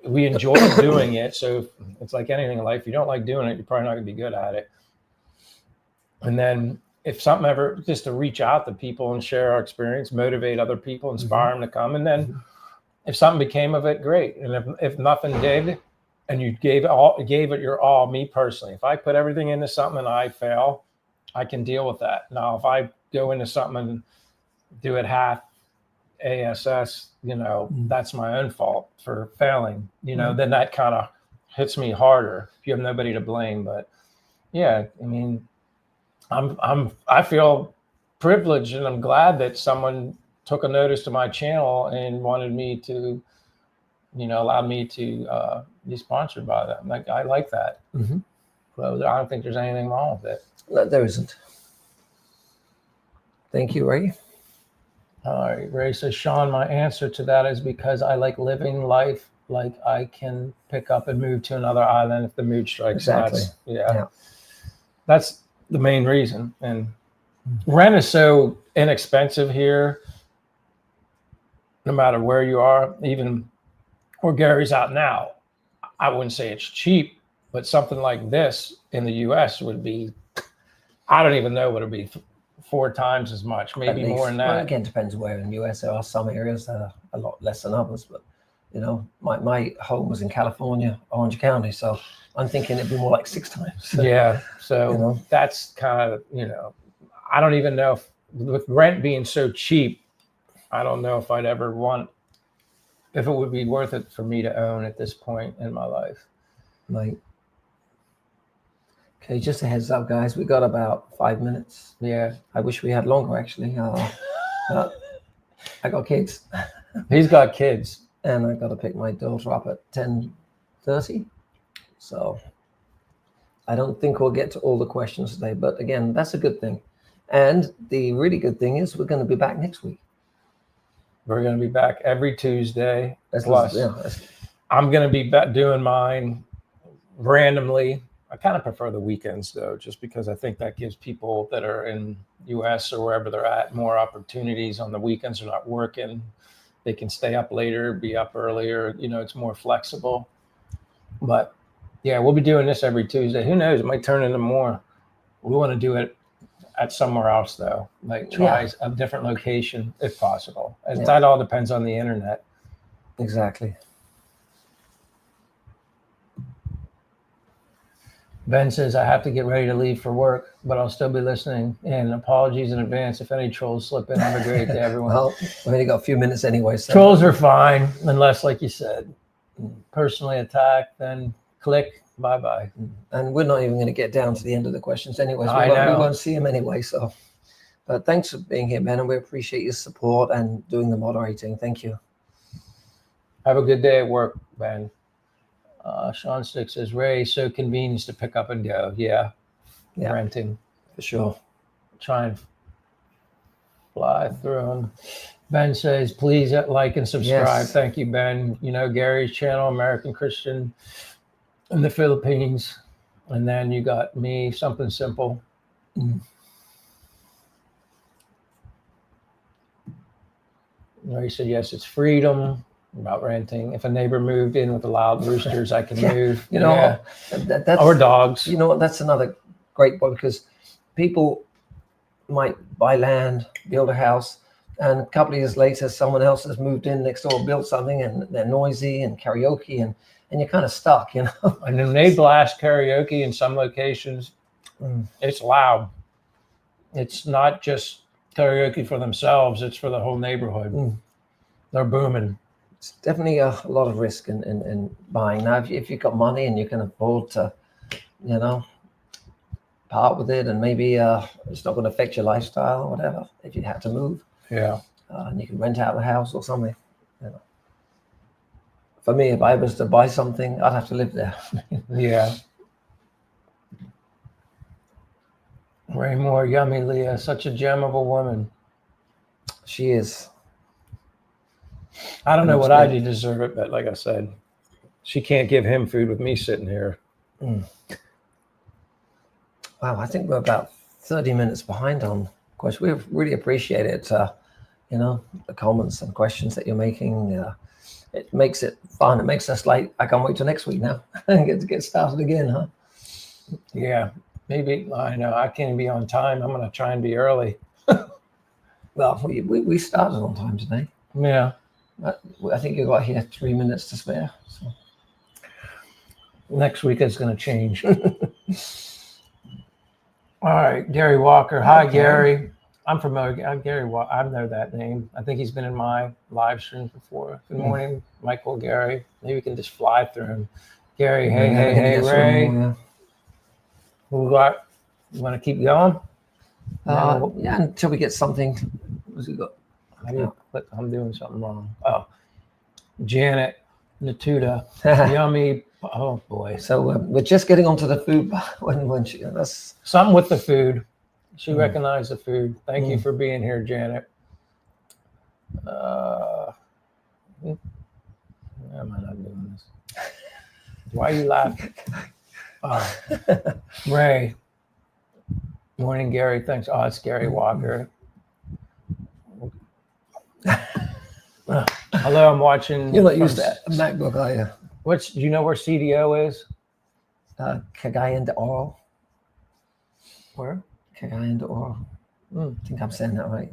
We enjoy doing it. So it's like anything in life. If you don't like doing it, you're probably not going to be good at it. And then if something ever, just to reach out to people and share our experience, motivate other people, inspire them to come. And then if something became of it, great. And if nothing did, and you gave it your all, me personally, if I put everything into something and I fail, I can deal with that. Now, if I go into something and do it half ASS, that's my own fault for failing, then that kind of hits me harder if you have nobody to blame. But yeah, I feel privileged, and I'm glad that someone took a notice to my channel and wanted me to, allow me to be sponsored by them. Like, I like that. So I don't think there's anything wrong with it. No, there isn't. Thank you, Ray. All right, Ray says, Sean, my answer to that is because I like living life like I can pick up and move to another island if the mood strikes. Exactly. That's the main reason. And rent is so inexpensive here, no matter where you are. Even where Gary's out now, I wouldn't say it's cheap, but something like this in the US would be, I don't even know what it'd be, 4 times as much, maybe more than that. Well, again, depends where in the US. There are some areas that are a lot less than others, but my home was in California, Orange County, so I'm thinking it'd be more like 6 times. Yeah, so that's kind of, I don't even know if, with rent being so cheap, I don't know if I'd ever if it would be worth it for me to own at this point in my life. Right. Okay, just a heads up, guys. We got about 5 minutes. Yeah. I wish we had longer, actually. I got kids. He's got kids. And I got to pick my daughter up at 10:30. So I don't think we'll get to all the questions today. But again, that's a good thing. And the really good thing is we're going to be back next week. We're going to be back every Tuesday. I'm going to be doing mine randomly. I kind of prefer the weekends though, just because I think that gives people that are in US or wherever they're at more opportunities on the weekends. They're not working. They can stay up later, be up earlier. You know, it's more flexible. But yeah, we'll be doing this every Tuesday. Who knows? It might turn into more. We want to do it at somewhere else though, like try a different location if possible. And that all depends on the internet. Exactly. Ben says, I have to get ready to leave for work, but I'll still be listening. And apologies in advance if any trolls slip in. Have a great day, everyone. Well, we've only got a few minutes anyway. So. Trolls are fine, unless, like you said, personally attack, then click, bye-bye. And we're not even going to get down to the end of the questions anyways. We won't see them anyway. So, but thanks for being here, Ben, and we appreciate your support and doing the moderating. Thank you. Have a good day at work, Ben. Sean Stick says, Ray, so convenient to pick up and go. Yeah. Renting. For sure. Try and fly through them. Ben says, please like and subscribe. Yes. Thank you, Ben. You know, Gary's channel, American Christian in the Philippines. And then you got me, Something Simple. Ray said, yes, it's freedom. About renting. If a neighbor moved in with the loud roosters, I can move. You know, that's, or dogs. You know what? That's another great point, because people might buy land, build a house, and a couple of years later, someone else has moved in next door, built something, and they're noisy and karaoke, and you're kind of stuck, you know. And then they blast karaoke in some locations. It's loud. It's not just karaoke for themselves; it's for the whole neighborhood. They're booming. It's definitely a lot of risk in buying. Now, if you've got money and you can afford to, you know, part with it, and maybe it's not going to affect your lifestyle or whatever, if you had to move. Yeah. And you can rent out the house or something. You know. For me, if I was to buy something, I'd have to live there. Yeah. Way more yummy, Leah. Such a gem of a woman. She is. I don't know what I do to deserve it, but like I said, she can't give him food with me sitting here. Wow, I think we're about 30 minutes behind on questions. We really appreciate it. You know, the comments and questions that you're making. It makes it fun. It makes us like, I can't wait till next week now and get started again, huh? Yeah, maybe. I know I can't be on time. I'm going to try and be early. Well, we started on time today. Yeah. I think you got here 3 minutes to spare. So. Next week is going to change. All right, Gary Walker. Hi, Gary. I'm familiar. Gary Walker. I know that name. I think he's been in my live streams before. Good morning, Michael. Gary. Maybe we can just fly through him. Gary. Hey, Ray. Who got? You want to keep going? Yeah, until we get something. What's he got? I'm doing something wrong. Oh, Janet Natuda, yummy. Oh boy. So we're just getting onto the food when she. That's something with the food. She recognized the food. Thank you for being here, Janet. Why am I not doing this? Why are you laughing? Ray. Morning, Gary. Thanks. Oh, it's Gary Walker. Hello, I'm watching. You're not used to a MacBook, are you? Do you know where CDO is? Cagayan de Oro. Where? Cagayan de Oro. I think I'm saying that right.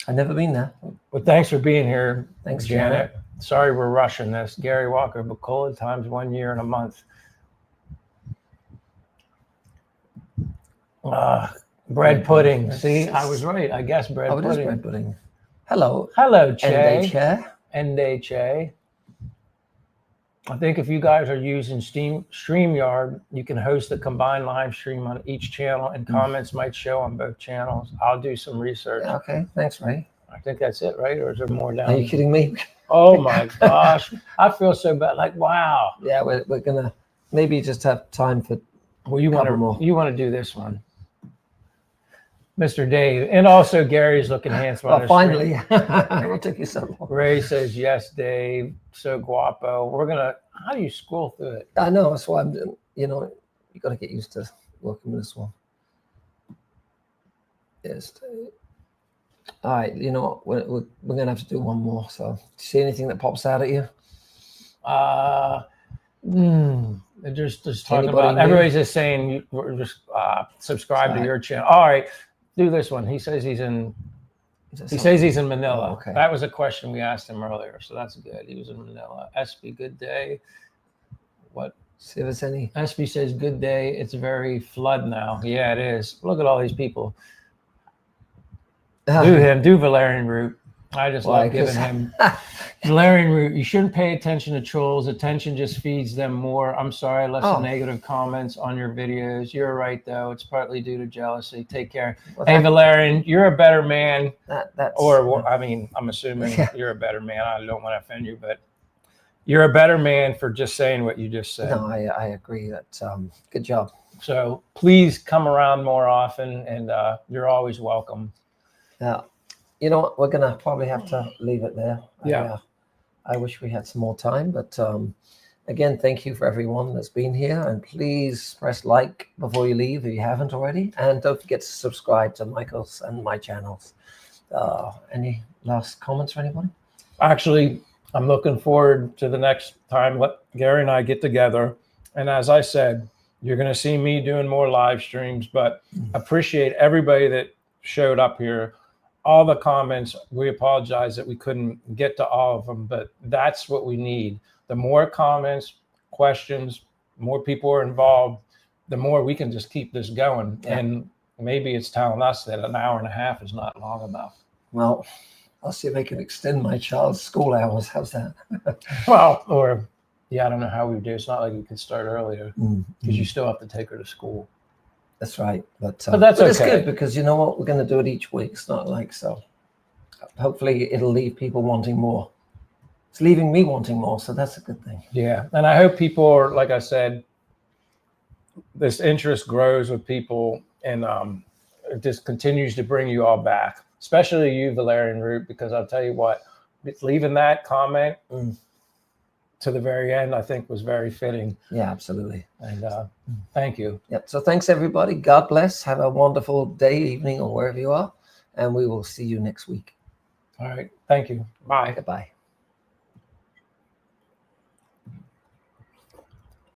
I've never been there. Well, thanks for being here. Thanks, Janet. Sorry we're rushing this. Gary Walker, Bacola times 1 year and a month. Bread pudding. See, I was right. I guess bread pudding. It is bread pudding. Hello, Che. Ende Che. I think if you guys are using StreamYard, you can host a combined live stream on each channel, and comments might show on both channels. I'll do some research. Yeah, okay, thanks, Ray. I think that's it, right? Or is there more down? Are you kidding me? Oh my gosh, I feel so bad. Like, wow. Yeah, we're gonna maybe just have time for. Well, you want to do this one. Mr. Dave, and also Gary's looking handsome. Oh, finally. It'll take you so long. Ray says, yes, Dave, so guapo. How do you scroll through it? I know, that's why I'm, You got to get used to working with this one. Yes. All right. You know what? We're going to have to do one more. So, see anything that pops out at you? Just talking Anybody about, new? everybody's just saying, just subscribe to your channel. All right, do this one. He says he's in Manila. Oh, okay. That was a question we asked him earlier, so that's good. He was in Manila. SB, good day. What? See if there's any. SB says, good day. It's very flood now. Yeah, it is. Look at all these people. Do Valerian Root. I just love giving him Valerian Root. You shouldn't pay attention to trolls. Attention just feeds them more. I'm sorry I left some negative comments on your videos. You're right, though. It's partly due to jealousy. Take care. Well, hey, Valerian, you're a better man. I mean, I'm assuming you're a better man. I don't want to offend you, but you're a better man for just saying what you just said. No, I agree. That's good job. So please come around more often, and you're always welcome. Yeah. You know what? We're going to probably have to leave it there. Yeah. I wish we had some more time, but again, thank you for everyone that's been here. And please press like before you leave if you haven't already. And don't forget to subscribe to Michael's and my channels. Any last comments for anybody? Actually, I'm looking forward to the next time Gary and I get together. And as I said, you're going to see me doing more live streams, but appreciate everybody that showed up here. All the comments, we apologize that we couldn't get to all of them, but that's what we need. The more comments, questions, more people are involved, the more we can just keep this going. Yeah. And maybe it's telling us that an hour and a half is not long enough. Well, I'll see if I can extend my child's school hours. How's that? Well, or yeah, I don't know how we do. It's not like you can start earlier because you still have to take her to school. That's right. But that's it's good because you know what? We're going to do it each week. It's not like so. Hopefully it'll leave people wanting more. It's leaving me wanting more. So that's a good thing. Yeah. And I hope people are, like I said, this interest grows with people and it just continues to bring you all back, especially you, Valerian Root, because I'll tell you what, leaving that comment to the very end, I think was very fitting. Yeah, absolutely. And thank you. Yep. So thanks, everybody. God bless. Have a wonderful day, evening, or wherever you are. And we will see you next week. All right. Thank you. Bye. Goodbye.